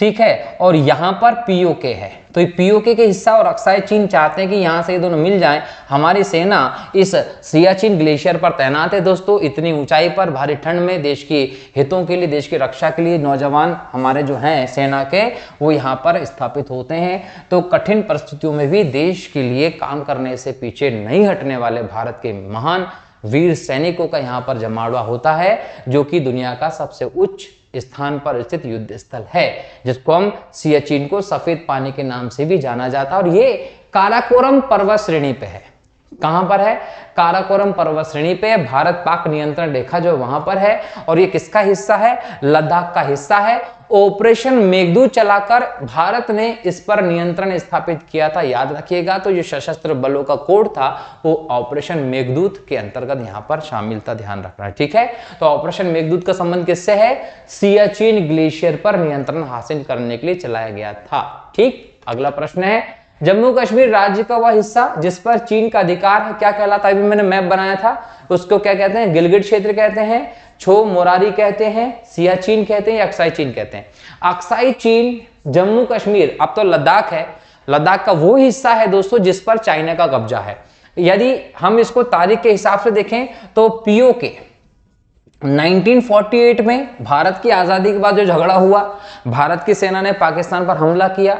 ठीक है, और यहाँ पर पीओके है। तो पीओके के हिस्सा और अक्साई चीन चाहते हैं कि यहाँ से ये दोनों मिल जाएं। हमारी सेना इस सियाचिन ग्लेशियर पर तैनात है दोस्तों। इतनी ऊंचाई पर भारी ठंड में देश के हितों के लिए, देश की रक्षा के लिए नौजवान हमारे जो हैं सेना के, वो यहाँ पर स्थापित होते हैं। तो कठिन परिस्थितियों में भी देश के लिए काम करने से पीछे नहीं हटने वाले भारत के महान वीर सैनिकों का यहाँ पर जमावड़ा होता है, जो कि दुनिया का सबसे उच्च स्थान पर स्थित युद्ध स्थल है, जिसको हम सियाचिन को सफेद पानी के नाम से भी जाना जाता है। और ये काराकोरम पर्वत श्रेणी पे है। कहां पर है? काराकोरम पर्वत श्रेणी पे। भारत पाक नियंत्रण रेखा जो वहां पर है। और ये किसका हिस्सा है? लद्दाख का हिस्सा है। ऑपरेशन मेघदूत चलाकर भारत ने इस पर नियंत्रण स्थापित किया था, याद रखिएगा। तो ये सशस्त्र बलों का कोड था, वो ऑपरेशन मेघदूत के अंतर्गत यहां पर शामिल था, ध्यान रखना है, ठीक है। तो ऑपरेशन मेघदूत का संबंध किससे है? सियाचिन ग्लेशियर पर नियंत्रण हासिल करने के लिए चलाया गया था, ठीक। अगला प्रश्न है, जम्मू कश्मीर राज्य का वह हिस्सा जिस पर चीन का अधिकार है क्या कहलाता है? अभी मैंने मैप बनाया था, उसको क्या कहते हैं? गिलगिट क्षेत्र कहते हैं, छो मोरारी कहते हैं, सियाचिन कहते हैं या अक्साई चीन कहते हैं? अक्साई चीन जम्मू कश्मीर, अब तो लद्दाख है, लद्दाख का वो हिस्सा है दोस्तों जिस पर चाइना का कब्जा है। यदि हम इसको तारीख के हिसाब से देखें तो पीओके 1948 में भारत की आजादी के बाद जो झगड़ा हुआ, भारत की सेना ने पाकिस्तान पर हमला किया,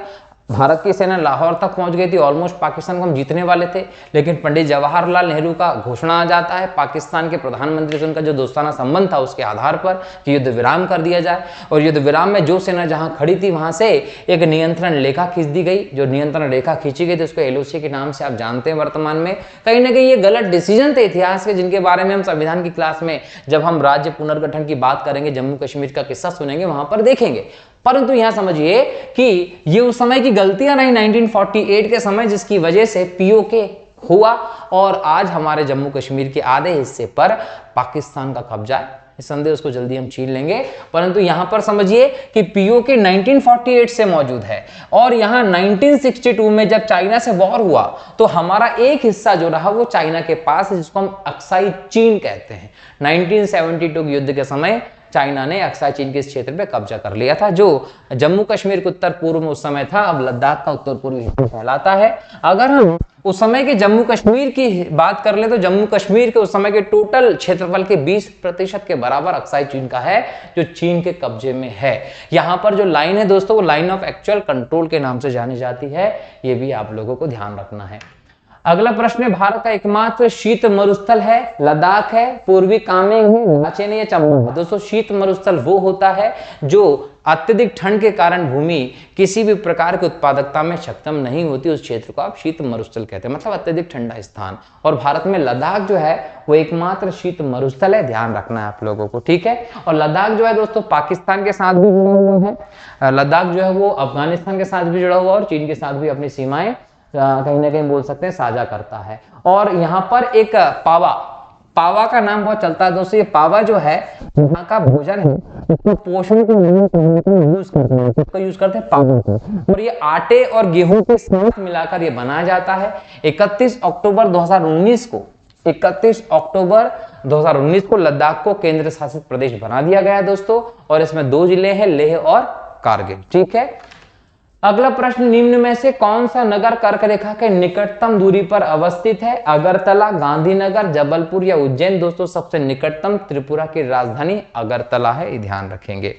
भारत की सेना लाहौर तक पहुंच गई थी, ऑलमोस्ट पाकिस्तान को हम जीतने वाले थे, लेकिन पंडित जवाहरलाल नेहरू का घोषणा आ जाता है पाकिस्तान के प्रधानमंत्री से, उनका जो दोस्ताना संबंध था उसके आधार पर कि युद्ध विराम कर दिया जाए। और युद्ध विराम में जो सेना जहां खड़ी थी वहां से एक नियंत्रण रेखा खींच दी गई। जो नियंत्रण रेखा खींची गई थी उसको एलओसी के नाम से आप जानते हैं वर्तमान में। कहीं ना कहीं ये गलत डिसीजन थे इतिहास के, जिनके बारे में हम संविधान की क्लास में जब हम राज्य पुनर्गठन की बात करेंगे, जम्मू कश्मीर का किस्सा सुनेंगे, वहां पर देखेंगे। परंतु यहां समझिए कि ये उस समय की गलतियां रही 1948 के समय, जिसकी वजह से पीओके हुआ और आज हमारे जम्मू कश्मीर के आधे हिस्से पर पाकिस्तान का कब्जा है। संदेह उसको जल्दी हम छीन लेंगे, परंतु यहां पर समझिए कि पीओके 1948 से मौजूद है। और यहां 1962 में जब चाइना से वॉर हुआ तो हमारा एक हिस्सा जो रहा वो चाइना के पास है, जिसको हम अक्साई चीन कहते हैं। 1972 के युद्ध के समय चाइना ने अक्साई चीन के इस क्षेत्र पे कब्जा कर लिया था, जो जम्मू कश्मीर के उत्तर पूर्व में उस समय था, अब लद्दाख का उत्तर पूर्वी हिस्सा कहलाता है। अगर हम उस समय के जम्मू कश्मीर की बात कर ले तो जम्मू कश्मीर के उस समय के टोटल क्षेत्रफल के 20% के बराबर अक्साई चीन का है, जो चीन के कब्जे में है। यहां पर जो लाइन है दोस्तों वो लाइन ऑफ एक्चुअल कंट्रोल के नाम से जानी जाती है, ये भी आप लोगों को ध्यान रखना है। अगला प्रश्न है, भारत का एकमात्र शीत मरुस्थल है, लद्दाख है, पूर्वी कामेंग है, लाचेन या चंबल है? दोस्तों शीत मरुस्थल वो होता है जो अत्यधिक ठंड के कारण भूमि किसी भी प्रकार की उत्पादकता में सक्षम नहीं होती, उस क्षेत्र को आप शीत मरुस्थल कहते हैं, मतलब अत्यधिक ठंडा स्थान। और भारत में लद्दाख जो है वो एकमात्र शीत मरुस्थल है, ध्यान रखना है आप लोगों को, ठीक है। और लद्दाख जो है दोस्तों पाकिस्तान के साथ भी जुड़ा हुआ है, लद्दाख जो है वो अफगानिस्तान के साथ भी जुड़ा हुआ है और चीन के साथ भी अपनी सीमाएं कहीं ना कहीं बोल सकते हैं साझा करता है। और यहाँ पर एक पावा का नाम बहुत चलता है दोस्तों। ये पावा जो है यहाँ का भोजन है, इसको पोषण के लिए यूज करते हैं, इसका यूज करते हैं पावा को। और ये आटे और गेहूं के साथ मिलाकर ये बनाया जाता है। 31 अक्टूबर 2019 को लद्दाख को केंद्र शासित प्रदेश बना दिया गया है दोस्तों। और इसमें 2 जिले हैं, लेह और कारगिल, ठीक है। अगला प्रश्न, निम्न में से कौन सा नगर कर्क रेखा के निकटतम दूरी पर अवस्थित है? अगरतला, गांधीनगर, जबलपुर या उज्जैन? दोस्तों सबसे निकटतम त्रिपुरा की राजधानी अगरतला है, ये ध्यान रखेंगे।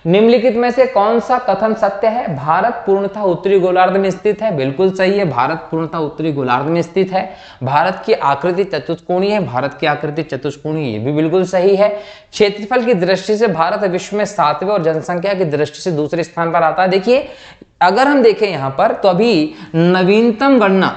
निम्नलिखित में से कौन सा कथन सत्य है? भारत पूर्णतः उत्तरी गोलार्ध में स्थित है। बिल्कुल सही है, भारत पूर्णतः उत्तरी गोलार्ध में स्थित है। भारत की आकृति चतुष्कोणीय है, भारत की आकृति चतुष्कोणीय, ये भी बिल्कुल सही है। क्षेत्रफल की दृष्टि से भारत विश्व में 7वें और जनसंख्या की दृष्टि से दूसरे स्थान पर आता है। देखिए अगर हम देखें यहां पर तो अभी नवीनतम गणना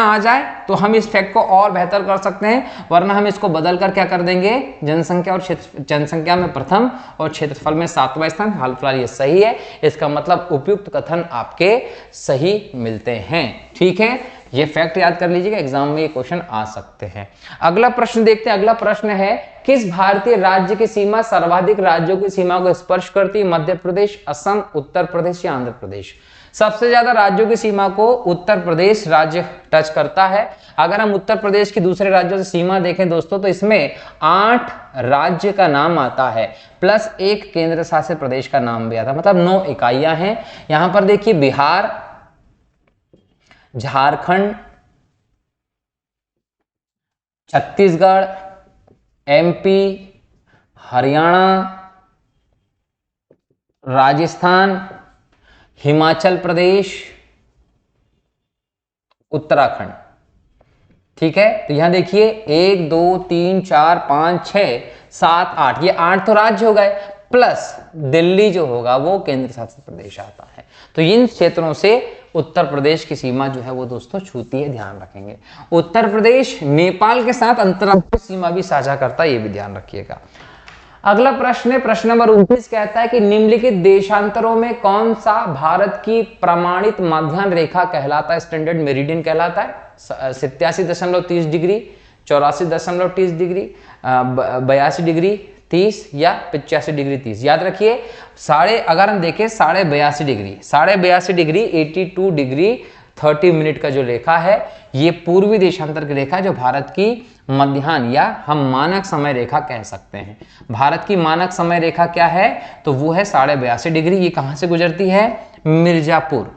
आ जाए तो हम इस फैक्ट को और बेहतर कर सकते हैं, वरना हम इसको बदल कर क्या कर देंगे, जनसंख्या में प्रथम और क्षेत्रफल में 7वां स्थान। हाल फिलहाल ये सही है, इसका मतलब उपयुक्त कथन आपके सही मिलते हैं, ठीक है। ये फैक्ट याद कर लीजिएगा, एग्जाम में ये क्वेश्चन आ सकते हैं। अगला प्रश्न देखते हैं। अगला प्रश्न है, किस भारतीय राज्य की सीमा सर्वाधिक राज्यों की सीमा को स्पर्श करती है? मध्य प्रदेश, असम, उत्तर प्रदेश या आंध्र प्रदेश? सबसे ज्यादा राज्यों की सीमा को उत्तर प्रदेश राज्य टच करता है। अगर हम उत्तर प्रदेश की दूसरे राज्यों से सीमा देखें दोस्तों, तो इसमें 8 राज्य का नाम आता है प्लस 1 केंद्र शासित प्रदेश का नाम भी आता है, मतलब 9 इकाइयां हैं। यहां पर देखिए बिहार, झारखंड, छत्तीसगढ़, एमपी, हरियाणा, राजस्थान, हिमाचल प्रदेश, उत्तराखंड। ठीक है, तो यहां देखिए 1 2 3 4 5 6 7 8, ये 8 तो राज्य हो गए, प्लस दिल्ली जो होगा वो केंद्र शासित प्रदेश आता है। तो इन क्षेत्रों से उत्तर प्रदेश की सीमा जो है वो दोस्तों छूती है, ध्यान रखेंगे। उत्तर प्रदेश नेपाल के साथ अंतर्राष्ट्रीय सीमा भी साझा करता है, ये भी ध्यान रखिएगा। अगला प्रश्न है, प्रश्न नंबर 29 कहता है कि निम्नलिखित देशांतरों में कौन सा भारत की प्रमाणित मध्याह्न रेखा कहलाता है, स्टैंडर्ड मेरिडियन कहलाता है? 87.30 डिग्री, 84.30 डिग्री, 82 डिग्री 30 या 85 डिग्री 30? याद रखिए अगर हम देखें 82.5 डिग्री, 82.5 डिग्री 82 डिग्री 30 मिनट का जो रेखा है, ये पूर्वी देशांतर की रेखा जो भारत की मध्याह्न या हम मानक समय रेखा कह सकते हैं। भारत की मानक समय रेखा क्या है? तो वो है 82.5 डिग्री। ये कहां से गुजरती है? मिर्जापुर।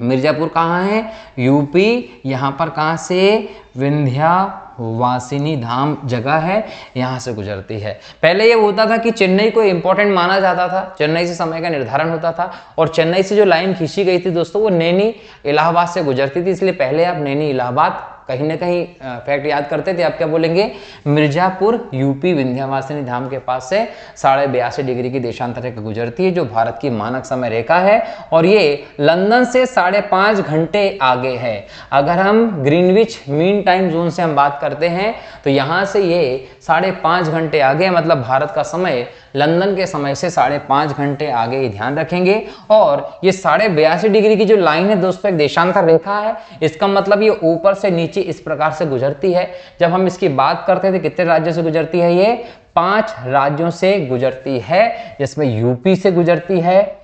मिर्जापुर कहाँ है? यूपी। यहां पर कहां से? विंध्यावासिनी धाम जगह है, यहां से गुजरती है। पहले ये होता था कि चेन्नई को इंपॉर्टेंट माना जाता था, चेन्नई से समय का निर्धारण होता था, और चेन्नई से जो लाइन खींची गई थी दोस्तों वो नैनी इलाहाबाद से गुजरती थी, इसलिए पहले आप नैनी इलाहाबाद कहीं ना कहीं फैक्ट याद करते थे। आप क्या बोलेंगे? मिर्जापुर यूपी विंध्यावासिनी धाम के पास से 82.5 डिग्री की देशांतर रेखा गुजरती है, जो भारत की मानक समय रेखा है, और ये लंदन से 5.5 घंटे आगे है। अगर हम ग्रीनविच मीन टाइम जोन से हम बात करते हैं तो यहां से ये 5.5 घंटे आगे, मतलब भारत का समय लंदन के समय से 5.5 घंटे आगे, ही ध्यान रखेंगे। और ये 82.5 डिग्री की जो लाइन है दोस्तों एक देशांतर रेखा है, इसका मतलब ये ऊपर से नीचे इस प्रकार से गुजरती है। जब हम इसकी बात करते थे कितने राज्यों से गुजरती है? ये 5 राज्यों से गुजरती है, जिसमें यूपी से गुजरती है,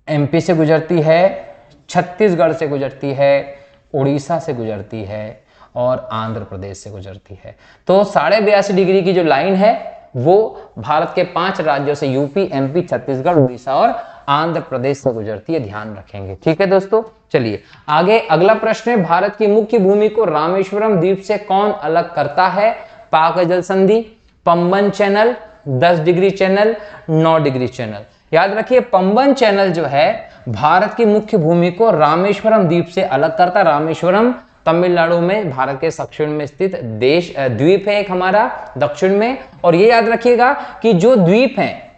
एमपी से गुजरती है, छत्तीसगढ़ से गुजरती है, उड़ीसा से गुजरती है और आंध्र प्रदेश से गुजरती है। तो 82.5 डिग्री की जो लाइन है वो भारत के 5 राज्यों से यूपी, एमपी, छत्तीसगढ़, उड़ीसा और आंध्र प्रदेश से गुजरती है, ध्यान रखेंगे। ठीक है दोस्तों, चलिए आगे अगला प्रश्न है, भारत की मुख्य भूमि को रामेश्वरम द्वीप से कौन अलग करता है? पाक जल संधि, Pamban channel, 10 degree channel, 9 degree channel? याद रखिए पंबन चैनल जो है भारत की मुख्य भूमि को रामेश्वरम द्वीप से अलग करता है। रामेश्वरम तमिलनाडु में, भारत के दक्षिण में स्थित द्वीप है एक हमारा दक्षिण में। और ये याद रखिएगा कि जो द्वीप हैं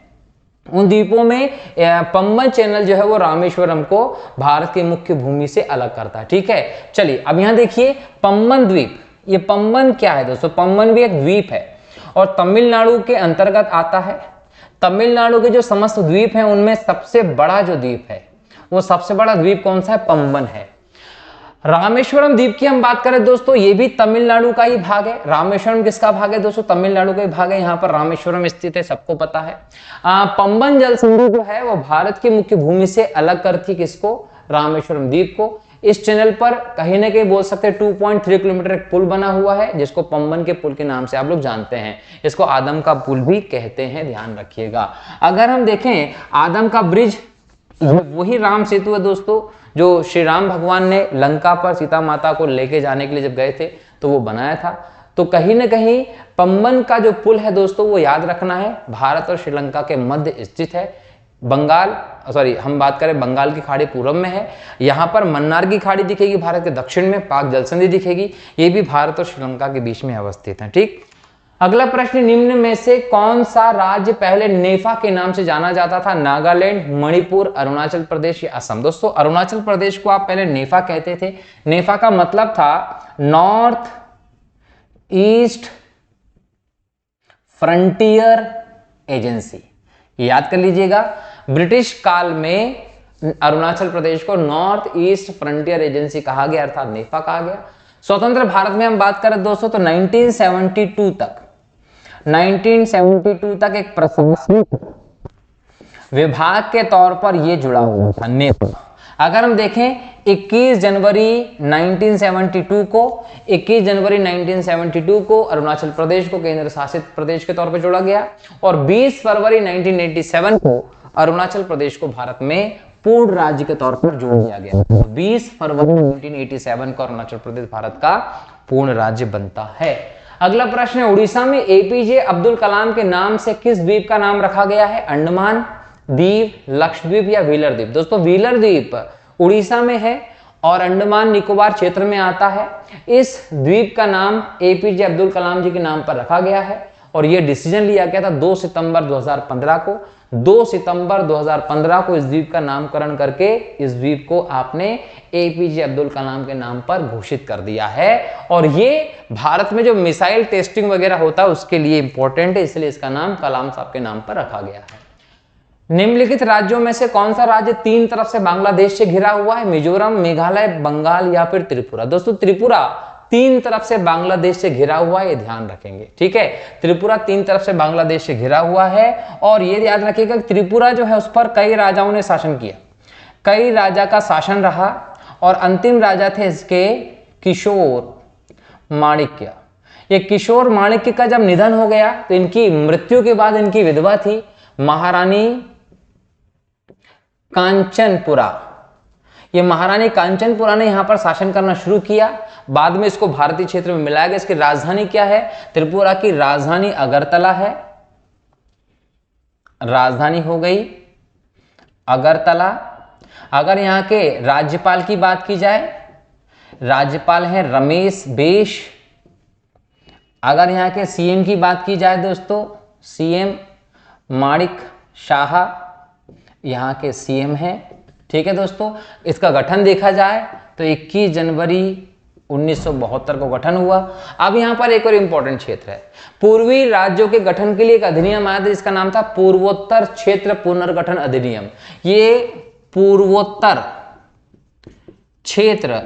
उन द्वीपों में पंबन चैनल जो है वो रामेश्वरम को भारत की मुख्य भूमि से अलग करता है। ठीक है, चलिए अब यहां देखिए पंबन द्वीप, ये पंबन क्या है दोस्तों? पंबन भी एक द्वीप है और तमिलनाडु के अंतर्गत आता है। तमिलनाडु के जो समस्त द्वीप हैं उनमें सबसे बड़ा जो द्वीप है, वो सबसे बड़ा द्वीप कौन सा है? पंबन है। रामेश्वरम द्वीप की हम बात करें दोस्तों, ये भी तमिलनाडु का ही भाग है। रामेश्वरम किसका भाग है दोस्तों? तमिलनाडु का ही भाग है। यहाँ पर रामेश्वरम स्थित है, सबको पता है। पंबन जल संधि जो है वो भारत की मुख्य भूमि से अलग करती, किसको? रामेश्वरम द्वीप को। इस चैनल पर कहीं ना कहीं बोल सकते हैं 2.3 किलोमीटर एक पुल बना हुआ है, जिसको पंबन के पुल के नाम से आप लोग जानते हैं। इसको आदम का पुल भी कहते हैं, ध्यान रखिएगा। अगर हम देखें आदम का ब्रिज, वही राम सेतु है दोस्तों, जो श्री राम भगवान ने लंका पर सीता माता को लेके जाने के लिए जब गए थे तो वो बनाया था। तो कहीं ना कहीं पंबन का जो पुल है दोस्तों वो याद रखना है, भारत और श्रीलंका के मध्य स्थित है। हम बात करें बंगाल की खाड़ी पूरब में है। यहाँ पर मन्नार की खाड़ी दिखेगी भारत के दक्षिण में, पाक जल संधि दिखेगी, ये भी भारत और श्रीलंका के बीच में अवस्थित है। ठीक, अगला प्रश्न, निम्न में से कौन सा राज्य पहले नेफा के नाम से जाना जाता था? नागालैंड, मणिपुर, अरुणाचल प्रदेश या असम? दोस्तों अरुणाचल प्रदेश को आप पहले नेफा कहते थे। नेफा का मतलब था नॉर्थ ईस्ट फ्रंटियर एजेंसी, याद कर लीजिएगा। ब्रिटिश काल में अरुणाचल प्रदेश को नॉर्थ ईस्ट फ्रंटियर एजेंसी कहा गया, अर्थात नेफा कहा गया। स्वतंत्र भारत में हम बात करें दोस्तों तो 1972 तक एक प्रशासनिक विभाग के तौर पर यह जुड़ा हुआ था नेफा। अगर हम देखें 21 जनवरी 1972 को अरुणाचल प्रदेश को केंद्र शासित प्रदेश के तौर पर जोड़ा गया और 20 फरवरी 1987 को अरुणाचल प्रदेश को भारत में पूर्ण राज्य के तौर पर जोड़ दिया गया। 20 फरवरी 1987 को अरुणाचल प्रदेश भारत का पूर्ण राज्य बनता है। अगला प्रश्न है, उड़ीसा में एपीजे अब्दुल कलाम के नाम से किस द्वीप का नाम रखा गया है? अंडमान द्वीप, लक्षद्वीप या व्हीलर द्वीप? दोस्तों व्हीलर द्वीप उड़ीसा में है और अंडमान निकोबार क्षेत्र में आता है। इस द्वीप का नाम एपीजे अब्दुल कलाम जी के नाम पर रखा गया है और यह डिसीजन लिया गया था 2 सितंबर 2015 को। 2 सितंबर 2015 को इस द्वीप का नामकरण करके इस द्वीप को आपने एपीजे अब्दुल कलाम के नाम पर घोषित कर दिया है और ये भारत में जो मिसाइल टेस्टिंग वगैरह होता है उसके लिए इंपॉर्टेंट है, इसलिए इसका नाम कलाम साहब के नाम पर रखा गया है। निम्नलिखित राज्यों में से कौन सा राज्य 3 तरफ से बांग्लादेश से घिरा हुआ है? मिजोरम, मेघालय, बंगाल या फिर त्रिपुरा? दोस्तों त्रिपुरा 3 तरफ से बांग्लादेश से घिरा हुआ है, ये ध्यान रखेंगे, ठीक है। त्रिपुरा 3 तरफ से बांग्लादेश से घिरा हुआ है और ये याद रखिएगा त्रिपुरा जो है उस पर कई राजाओं ने शासन किया, कई राजा का शासन रहा और अंतिम राजा थे इसके किशोर माणिक्य। ये किशोर माणिक्य का जब निधन हो गया तो इनकी मृत्यु के बाद इनकी विधवा थी महारानी कांचनपुरा। ये महारानी कांचनपुरा ने यहां पर शासन करना शुरू किया, बाद में इसको भारतीय क्षेत्र में मिलाया गया। इसकी राजधानी क्या है? त्रिपुरा की राजधानी अगरतला है, राजधानी हो गई अगरतला। अगर यहां के राज्यपाल की बात की जाए, राज्यपाल है रमेश बैस। अगर यहां के सीएम की बात की जाए दोस्तों, सीएम माणिक शाह यहां के सीएम हैं, ठीक है दोस्तों। इसका गठन देखा जाए तो 21 जनवरी 1972 को गठन हुआ। अब यहां पर एक और इंपॉर्टेंट क्षेत्र है, पूर्वी राज्यों के गठन के लिए एक अधिनियम आया था जिसका नाम था पूर्वोत्तर क्षेत्र पुनर्गठन अधिनियम। ये पूर्वोत्तर क्षेत्र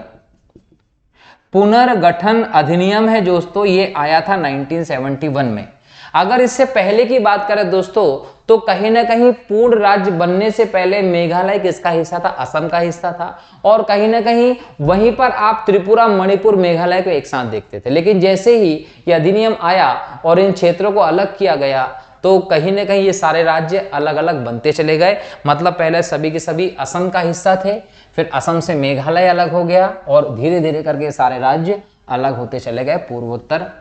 पुनर्गठन अधिनियम है दोस्तों, ये आया था 1971 में। अगर इससे पहले की बात करें दोस्तों तो कहीं ना कहीं पूर्ण राज्य बनने से पहले मेघालय किसका हिस्सा था? असम का हिस्सा था और कहीं ना कहीं वहीं पर आप त्रिपुरा, मणिपुर, मेघालय को एक साथ देखते थे। लेकिन जैसे ही यह अधिनियम आया और इन क्षेत्रों को अलग किया गया तो कहीं ना कहीं ये सारे राज्य अलग अलग बनते चले गए। मतलब पहले सभी के सभी असम का हिस्सा थे, फिर असम से मेघालय अलग हो गया और धीरे धीरे करके सारे राज्य अलग होते चले गए पूर्वोत्तर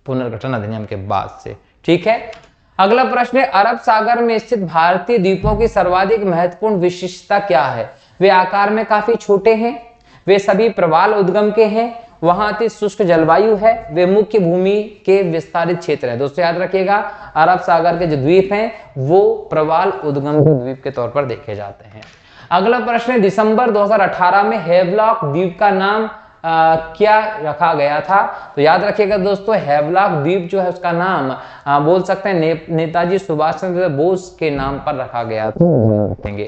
पुनर्गठन अधिनियम के बाद से, ठीक है। अगला प्रश्न है, अरब सागर में स्थित भारतीय द्वीपों की सर्वाधिक महत्वपूर्ण विशिष्टता क्या है? वे आकार में काफी छोटे हैं, वे सभी प्रवाल उद्गम के हैं, वहां अति शुष्क जलवायु है, वे मुख्य भूमि के विस्तारित क्षेत्र है। दोस्तों याद रखिएगा अरब सागर के जो द्वीप हैं वो प्रवाल उद्गम के द्वीप के तौर पर देखे जाते हैं। अगला प्रश्न है, दिसंबर 2018 में हेवलॉक द्वीप का नाम क्या रखा गया था? तो याद रखिएगा दोस्तों हेवलॉक द्वीप जो है उसका नाम बोल सकते हैं नेताजी सुभाष चंद्र बोस के नाम पर रखा गया था।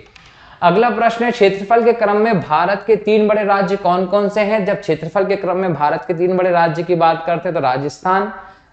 अगला प्रश्न है, क्षेत्रफल के क्रम में भारत के 3 बड़े राज्य कौन कौन से हैं? जब क्षेत्रफल के क्रम में भारत के 3 बड़े राज्य की बात करते हैं तो राजस्थान,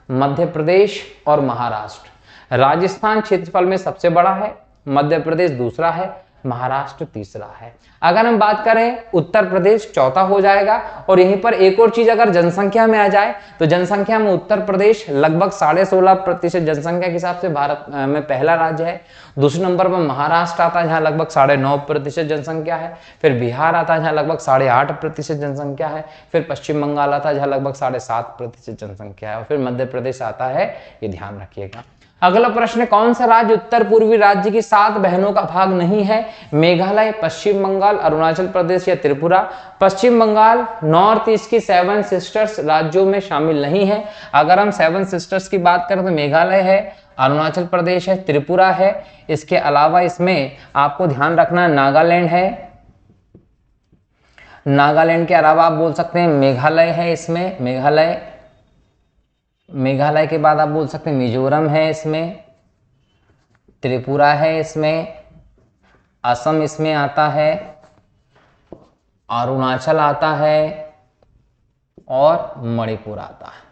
मध्य प्रदेश और महाराष्ट्र। राजस्थान क्षेत्रफल में सबसे बड़ा है, मध्य प्रदेश दूसरा है, महाराष्ट्र तीसरा है। अगर हम बात करें उत्तर प्रदेश चौथा हो जाएगा। और यहीं पर एक और चीज अगर जनसंख्या में आ जाए तो जनसंख्या में उत्तर प्रदेश लगभग 16.5% जनसंख्या के हिसाब से भारत में पहला राज्य है। दूसरे नंबर पर महाराष्ट्र आता है जहां लगभग 9.5% जनसंख्या है, फिर बिहार आता है जहां लगभग 8.5% जनसंख्या है, फिर पश्चिम बंगाल आता है जहां लगभग 7.5% जनसंख्या है और फिर मध्य प्रदेश आता है, ये ध्यान रखिएगा। अगला प्रश्न, कौन सा राज्य उत्तर पूर्वी राज्य की 7 बहनों का भाग नहीं है? मेघालय, पश्चिम बंगाल, अरुणाचल प्रदेश या त्रिपुरा? पश्चिम बंगाल नॉर्थ ईस्ट की 7 सिस्टर्स राज्यों में शामिल नहीं है। अगर हम 7 सिस्टर्स की बात करें तो मेघालय है, अरुणाचल प्रदेश है, त्रिपुरा है, इसके अलावा इसमें आपको ध्यान रखना नागालैंड है, नागालैंड के अलावा आप बोल सकते हैं मेघालय है, इसमें मेघालय के बाद आप बोल सकते हैं मिजोरम है, इसमें त्रिपुरा है, इसमें असम इसमें आता है, अरुणाचल आता है और मणिपुर आता है।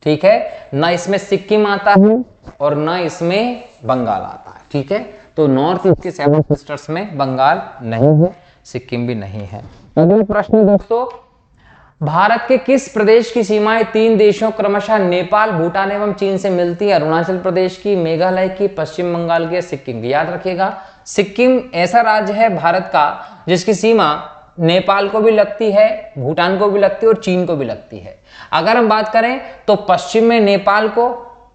ठीक है, ना इसमें सिक्किम आता है और ना इसमें बंगाल आता है। ठीक है, तो नॉर्थ ईस्ट के 7 क्लस्टर्स में बंगाल नहीं है, सिक्किम भी नहीं है। अगला प्रश्न दोस्तों, भारत के किस प्रदेश की सीमाएं 3 देशों क्रमशः नेपाल, भूटान एवं चीन से मिलती है? अरुणाचल प्रदेश की, मेघालय की, पश्चिम बंगाल की, सिक्किम की? याद रखिएगा, सिक्किम ऐसा राज्य है भारत का जिसकी सीमा नेपाल को भी लगती है, भूटान को भी लगती है और चीन को भी लगती है। अगर हम बात करें तो पश्चिम में नेपाल को,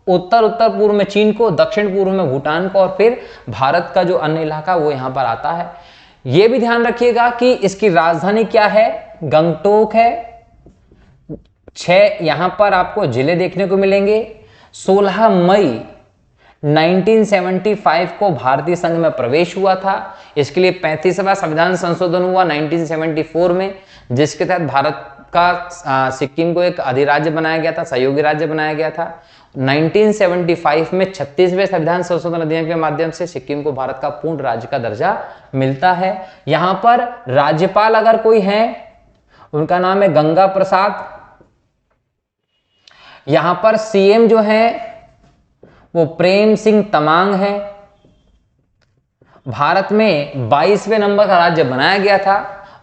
उत्तर पूर्व में चीन को, दक्षिण पूर्व में भूटान को और फिर भारत का जो अन्य इलाका वो यहां पर आता है। यह भी ध्यान रखिएगा कि इसकी राजधानी क्या है, गंगटोक है। 6 यहां पर आपको जिले देखने को मिलेंगे। 16 मई 1975 को भारतीय संघ में प्रवेश हुआ था। इसके लिए 35वां संविधान संशोधन हुआ 1974 में, जिसके तहत भारत का सिक्किम को एक अधिराज्य बनाया गया था, सहयोगी राज्य बनाया गया था। 1975 में 36वें संविधान संशोधन अधिनियम के माध्यम से सिक्किम को भारत का पूर्ण राज्य का दर्जा मिलता है। यहां पर राज्यपाल अगर कोई है, उनका नाम है गंगा प्रसाद। यहां पर सीएम जो है वो प्रेम सिंह तमांग है। भारत में 22वें नंबर का राज्य बनाया गया था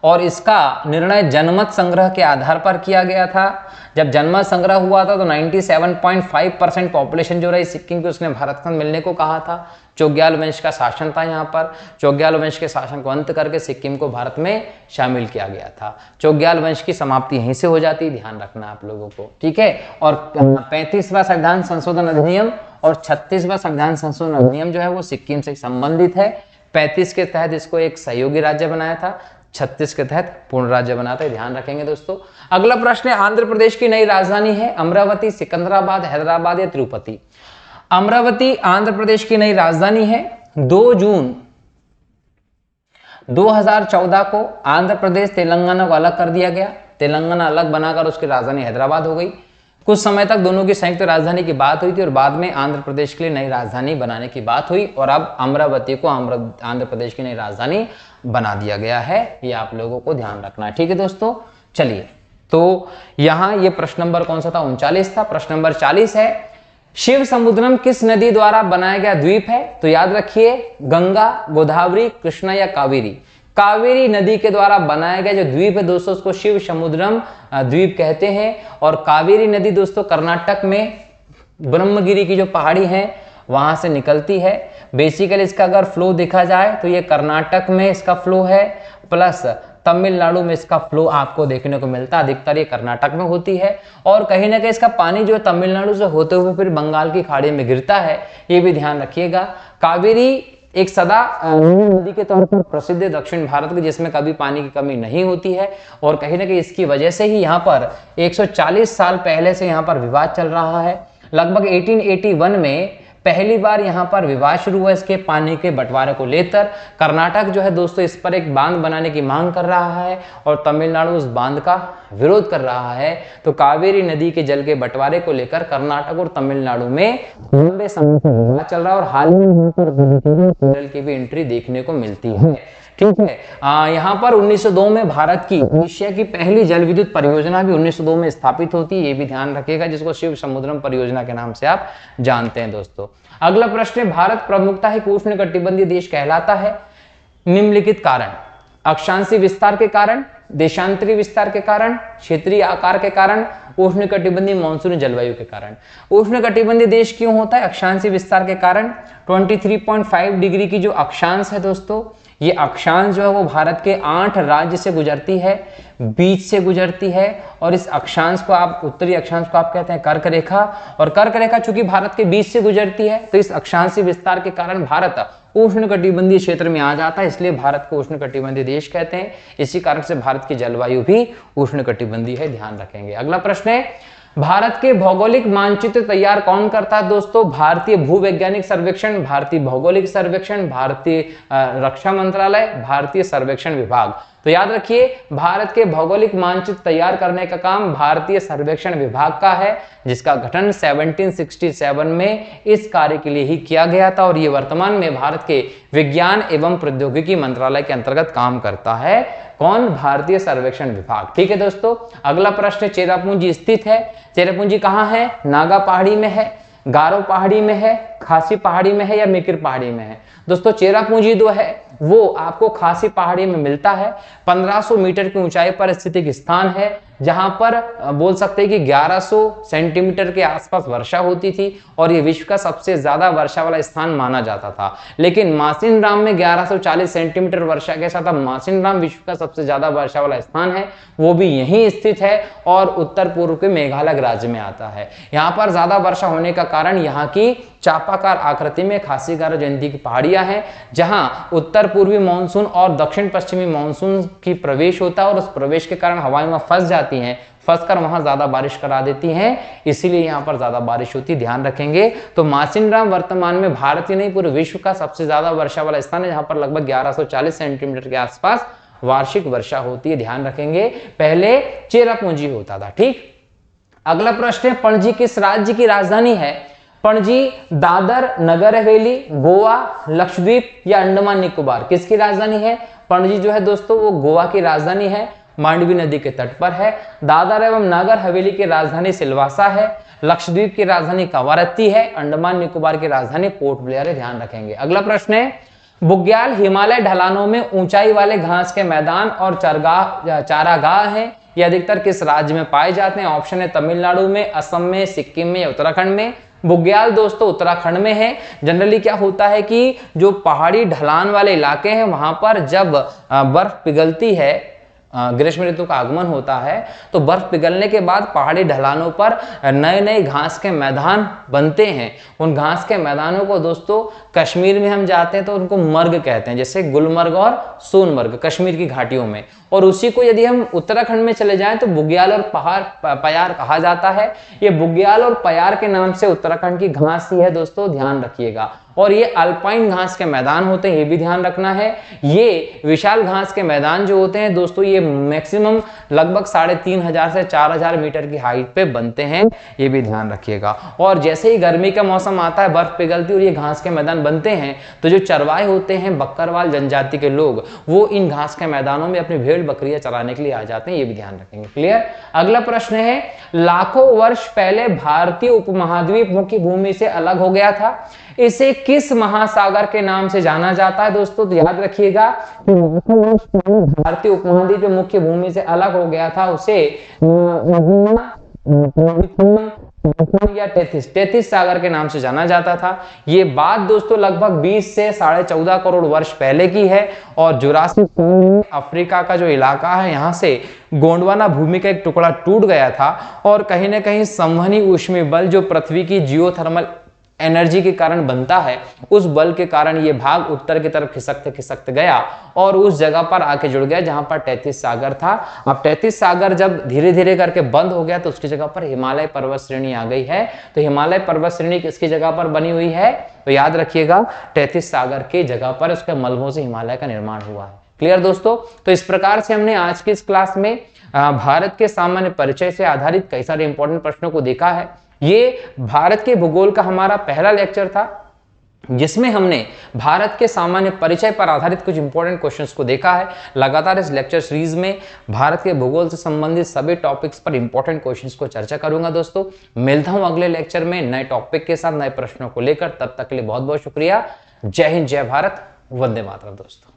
और इसका निर्णय जनमत संग्रह के आधार पर किया गया था। जब जनमत संग्रह हुआ था तो 97.5% पॉपुलेशन जो रही सिक्किम की, उसने भारत खंड मिलने को कहा था। चोग्याल वंश का शासन था यहाँ पर। चोग्याल वंश के शासन को अंत करके सिक्किम को भारत में शामिल किया गया था। चोग्याल वंश की समाप्ति यहीं से हो जाती, ध्यान रखना आप लोगों को। ठीक है, और 35वां संविधान संशोधन अधिनियम और 36वां संविधान संशोधन अधिनियम जो है वो सिक्किम से संबंधित है। 35 के तहत इसको एक सहयोगी राज्य बनाया था, 36 के तहत पूर्ण राज्य बनाता है, ध्यान रखेंगे दोस्तों। अगला प्रश्न है, आंध्र प्रदेश की नई राजधानी है अमरावती, सिकंदराबाद, हैदराबाद या तिरुपति? अमरावती आंध्र प्रदेश की नई राजधानी है। 2 जून 2014 को आंध्र प्रदेश तेलंगाना को अलग कर दिया गया। तेलंगाना अलग बनाकर उसकी राजधानी हैदराबाद हो गई। कुछ समय तक दोनों की संयुक्त राजधानी की बात हुई थी और बाद में आंध्र प्रदेश के लिए नई राजधानी बनाने की बात हुई और अब अमरावती को आंध्र प्रदेश की नई राजधानी बना दिया गया है। ये आप लोगों को ध्यान रखना है। ठीक है दोस्तों, चलिए, तो यहां ये प्रश्न नंबर कौन सा था? 39 था। प्रश्न नंबर 40 है, शिव समुद्रम किस नदी द्वारा बनाया गया द्वीप है? तो याद रखिए, गंगा, गोदावरी, कृष्णा या कावेरी? कावेरी नदी के द्वारा बनाया गया जो द्वीप है दोस्तों, उसको शिव समुद्रम द्वीप कहते हैं। और कावेरी नदी दोस्तों कर्नाटक में ब्रह्मगिरी की जो पहाड़ी है वहां से निकलती है। बेसिकली इसका अगर फ्लो देखा जाए तो ये कर्नाटक में इसका फ्लो है, प्लस तमिलनाडु में इसका फ्लो आपको देखने को मिलता है। अधिकतर ये कर्नाटक में होती है और कहीं ना कहीं इसका पानी जो तमिलनाडु से होते हुए फिर बंगाल की खाड़ी में गिरता है, ये भी ध्यान रखिएगा। कावेरी एक सदा नदी के तौर पर प्रसिद्ध है दक्षिण भारत की, जिसमें कभी पानी की कमी नहीं होती है और कहीं ना कहीं इसकी वजह से ही यहाँ पर 140 साल पहले से यहाँ पर विवाद चल रहा है। लगभग 1881 में पहली बार यहाँ पर विवाद शुरू हुआ इसके पानी के बंटवारे को लेकर। कर्नाटक जो है दोस्तों इस पर एक बांध बनाने की मांग कर रहा है और तमिलनाडु उस बांध का विरोध कर रहा है। तो कावेरी नदी के जल के बंटवारे को लेकर कर्नाटक और तमिलनाडु में लंबे समय से विवाद चल रहा है और हाल ही में यहाँ पर की भी एंट्री देखने को मिलती है। ठीक है, यहाँ पर 1902 में भारत की एशिया की पहली जल विद्युत परियोजना भी 1902 में स्थापित होती है, ये भी ध्यान रखिएगा, जिसको शिव समुद्रम परियोजना के नाम से आप जानते हैं दोस्तों। अगला प्रश्न है, भारत प्रमुखता है उष्णकटिबंधीय देश कहलाता है निम्नलिखित कारण? अक्षांशीय विस्तार के कारण, देशांतरी विस्तार के कारण, क्षेत्रीय आकार के कारण, उष्णकटिबंधीय मानसूनी जलवायु के कारण। उष्णकटिबंधीय देश क्यों होता है? अक्षांशीय विस्तार के कारण। 23.5 डिग्री की जो अक्षांश है दोस्तों, ये अक्षांश जो है वो भारत के 8 राज्य से गुजरती है, बीच से गुजरती है और इस अक्षांश को आप, उत्तरी अक्षांश को आप कहते हैं कर्क रेखा। और कर्क रेखा चूंकि भारत के बीच से गुजरती है तो इस अक्षांशीय विस्तार के कारण भारत उष्णकटिबंधीय क्षेत्र में आ जाता है, इसलिए भारत को उष्णकटिबंधीय देश कहते हैं। इसी कारण से भारत की जलवायु भी उष्णकटिबंधीय है, ध्यान रखेंगे। अगला प्रश्न है, भारत के भौगोलिक मानचित्र तैयार कौन करता है दोस्तों? भारतीय भूवैज्ञानिक सर्वेक्षण, भारतीय भौगोलिक सर्वेक्षण, भारतीय रक्षा मंत्रालय, भारतीय सर्वेक्षण विभाग। तो याद रखिए, भारत के भौगोलिक मानचित्र तैयार करने का काम भारतीय सर्वेक्षण विभाग का है, जिसका गठन 1767 में इस कार्य के लिए ही किया गया था और ये वर्तमान में भारत के विज्ञान एवं प्रौद्योगिकी मंत्रालय के अंतर्गत काम करता है। कौन? भारतीय सर्वेक्षण विभाग। ठीक है दोस्तों, अगला प्रश्न, चेरापूंजी स्थित है। चेरापूंजी कहाँ है? नागा पहाड़ी में है, गारो पहाड़ी में है, खासी पहाड़ी में है या मेकिर पहाड़ी में है? दोस्तों चेरापूंजी जो है वो आपको खासी पहाड़ी में मिलता है। 1500 मीटर की ऊंचाई पर स्थित एक स्थान है जहां पर बोल सकते हैं कि 1100 सेंटीमीटर के आसपास वर्षा होती थी और ये विश्व का सबसे ज्यादा वर्षा वाला स्थान माना जाता था। लेकिन मासिनराम में 1140 सेंटीमीटर वर्षा के साथ अब मासिनराम विश्व का सबसे ज्यादा वर्षा वाला स्थान है, वो भी यहीं स्थित है और उत्तर पूर्व के मेघालय राज्य में आता है। यहाँ पर ज्यादा वर्षा होने का कारण यहाँ की चापाकार आकृति में खासी गारो जयंती की पहाड़ियां हैं, जहां उत्तर पूर्वी मानसून और दक्षिण पश्चिमी मानसून की प्रवेश होता है और उस प्रवेश के कारण हवाएं वहां फंस जाती हैं, फंसकर वहां ज्यादा बारिश करा देती हैं, इसीलिए यहां पर ज्यादा बारिश होती, ध्यान रखेंगे। तो मासिनराम वर्तमान में भारत ही नहीं पूरे विश्व का सबसे ज्यादा वर्षा वाला स्थान है, जहां पर लगभग 1140 सेंटीमीटर के आसपास वार्षिक वर्षा होती है, ध्यान रखेंगे। पहले चेरापूंजी होता था। ठीक, अगला प्रश्न है, पणजी किस राज्य की राजधानी है? पणजी दादर, नगर हवेली, गोवा, लक्षद्वीप या अंडमान निकोबार, किसकी राजधानी है? पणजी जो है दोस्तों वो गोवा की राजधानी है, मांडवी नदी के तट पर है। दादर एवं नगर हवेली की राजधानी सिलवासा है, लक्षद्वीप की राजधानी कवारत्ती है, अंडमान निकोबार की राजधानी पोर्ट ब्लेयर है, ध्यान रखेंगे। अगला प्रश्न है, बुग्याल हिमालय ढलानों में ऊंचाई वाले घास के मैदान और चारागाह हैं, ये अधिकतर किस राज्य में पाए जाते हैं? ऑप्शन है तमिलनाडु में, असम में, सिक्किम में या उत्तराखंड में। बुग्याल दोस्तों उत्तराखंड में है। जनरली क्या होता है कि जो पहाड़ी ढलान वाले इलाके हैं वहां पर जब बर्फ पिघलती है, ग्रीष्म ऋतु का आगमन होता है, तो बर्फ पिघलने के बाद पहाड़ी ढलानों पर नए नए घास के मैदान बनते हैं। उन घास के मैदानों को दोस्तों कश्मीर में हम जाते हैं तो उनको मर्ग कहते हैं, जैसे गुलमर्ग और सोनमर्ग कश्मीर की घाटियों में। और उसी को यदि हम उत्तराखंड में चले जाएं तो बुग्याल और पयार कहा जाता है। ये बुग्याल और पयार के नाम से उत्तराखंड की घास ही है दोस्तों, ध्यान रखिएगा। और ये अल्पाइन घास के मैदान होते हैं, ये भी ध्यान रखना है। ये विशाल घास के मैदान जो होते हैं दोस्तों, ये मैक्सिमम लगभग 3500 से 4000 मीटर की हाइट पे बनते हैं, ये भी ध्यान रखिएगा। और जैसे ही गर्मी का मौसम आता है, बर्फ पिघलती है और ये घास के मैदान बनते हैं, तो जो चरवाहे होते हैं, बकरवाल जनजाति के लोग, वो इन घास के मैदानों में अपनी भेड़ बकरियां चराने के लिए आ जाते हैं, ये भी ध्यान रखेंगे। क्लियर? अगला प्रश्न है, लाखों वर्ष पहले भारतीय उपमहाद्वीप मुख्य भूमि से अलग हो गया था, इसे किस महासागर के नाम से जाना जाता है दोस्तों? तो याद रखिएगा, भारतीय उपमहाद्वीप जो मुख्य भूमि से अलग हो गया था उसे या टेथिस सागर के नाम से जाना जाता था। ये बात दोस्तों लगभग 20 से 14.5 करोड़ वर्ष पहले की है। और जुरासिक अफ्रीका का जो इलाका है, यहाँ से गोंडवाना भूमि का एक टुकड़ा टूट गया था और कहीं ना कहीं संवहनी ऊष्मीय बल जो पृथ्वी की जियोथर्मल एनर्जी के कारण बनता है, उस बल के कारण ये भाग उत्तर की तरफ खिसकते खिसकते गया और उस जगह पर आके जुड़ गया जहां पर टेथिस सागर था। अब टेथिस सागर जब धीरे धीरे करके बंद हो गया तो उसकी जगह पर हिमालय पर्वत श्रेणी आ गई है। तो हिमालय पर्वत श्रेणी किसकी जगह पर बनी हुई है? तो याद रखिएगा, टेथिस सागर की जगह पर उसके मलबों से हिमालय का निर्माण हुआ है। क्लियर दोस्तों? तो इस प्रकार से हमने आज की इस क्लास में भारत के सामान्य परिचय से आधारित कई सारे इंपॉर्टेंट प्रश्नों को देखा है। ये भारत के भूगोल का हमारा पहला लेक्चर था, जिसमें हमने भारत के सामान्य परिचय पर आधारित कुछ इंपॉर्टेंट क्वेश्चंस को देखा है। लगातार इस लेक्चर सीरीज में भारत के भूगोल से संबंधित सभी टॉपिक्स पर इंपॉर्टेंट क्वेश्चंस को चर्चा करूंगा दोस्तों। मिलता हूं अगले लेक्चर में नए टॉपिक के साथ, नए प्रश्नों को लेकर। तब तक के लिए बहुत बहुत शुक्रिया। जय हिंद, जय भारत, वंदे मातरम दोस्तों।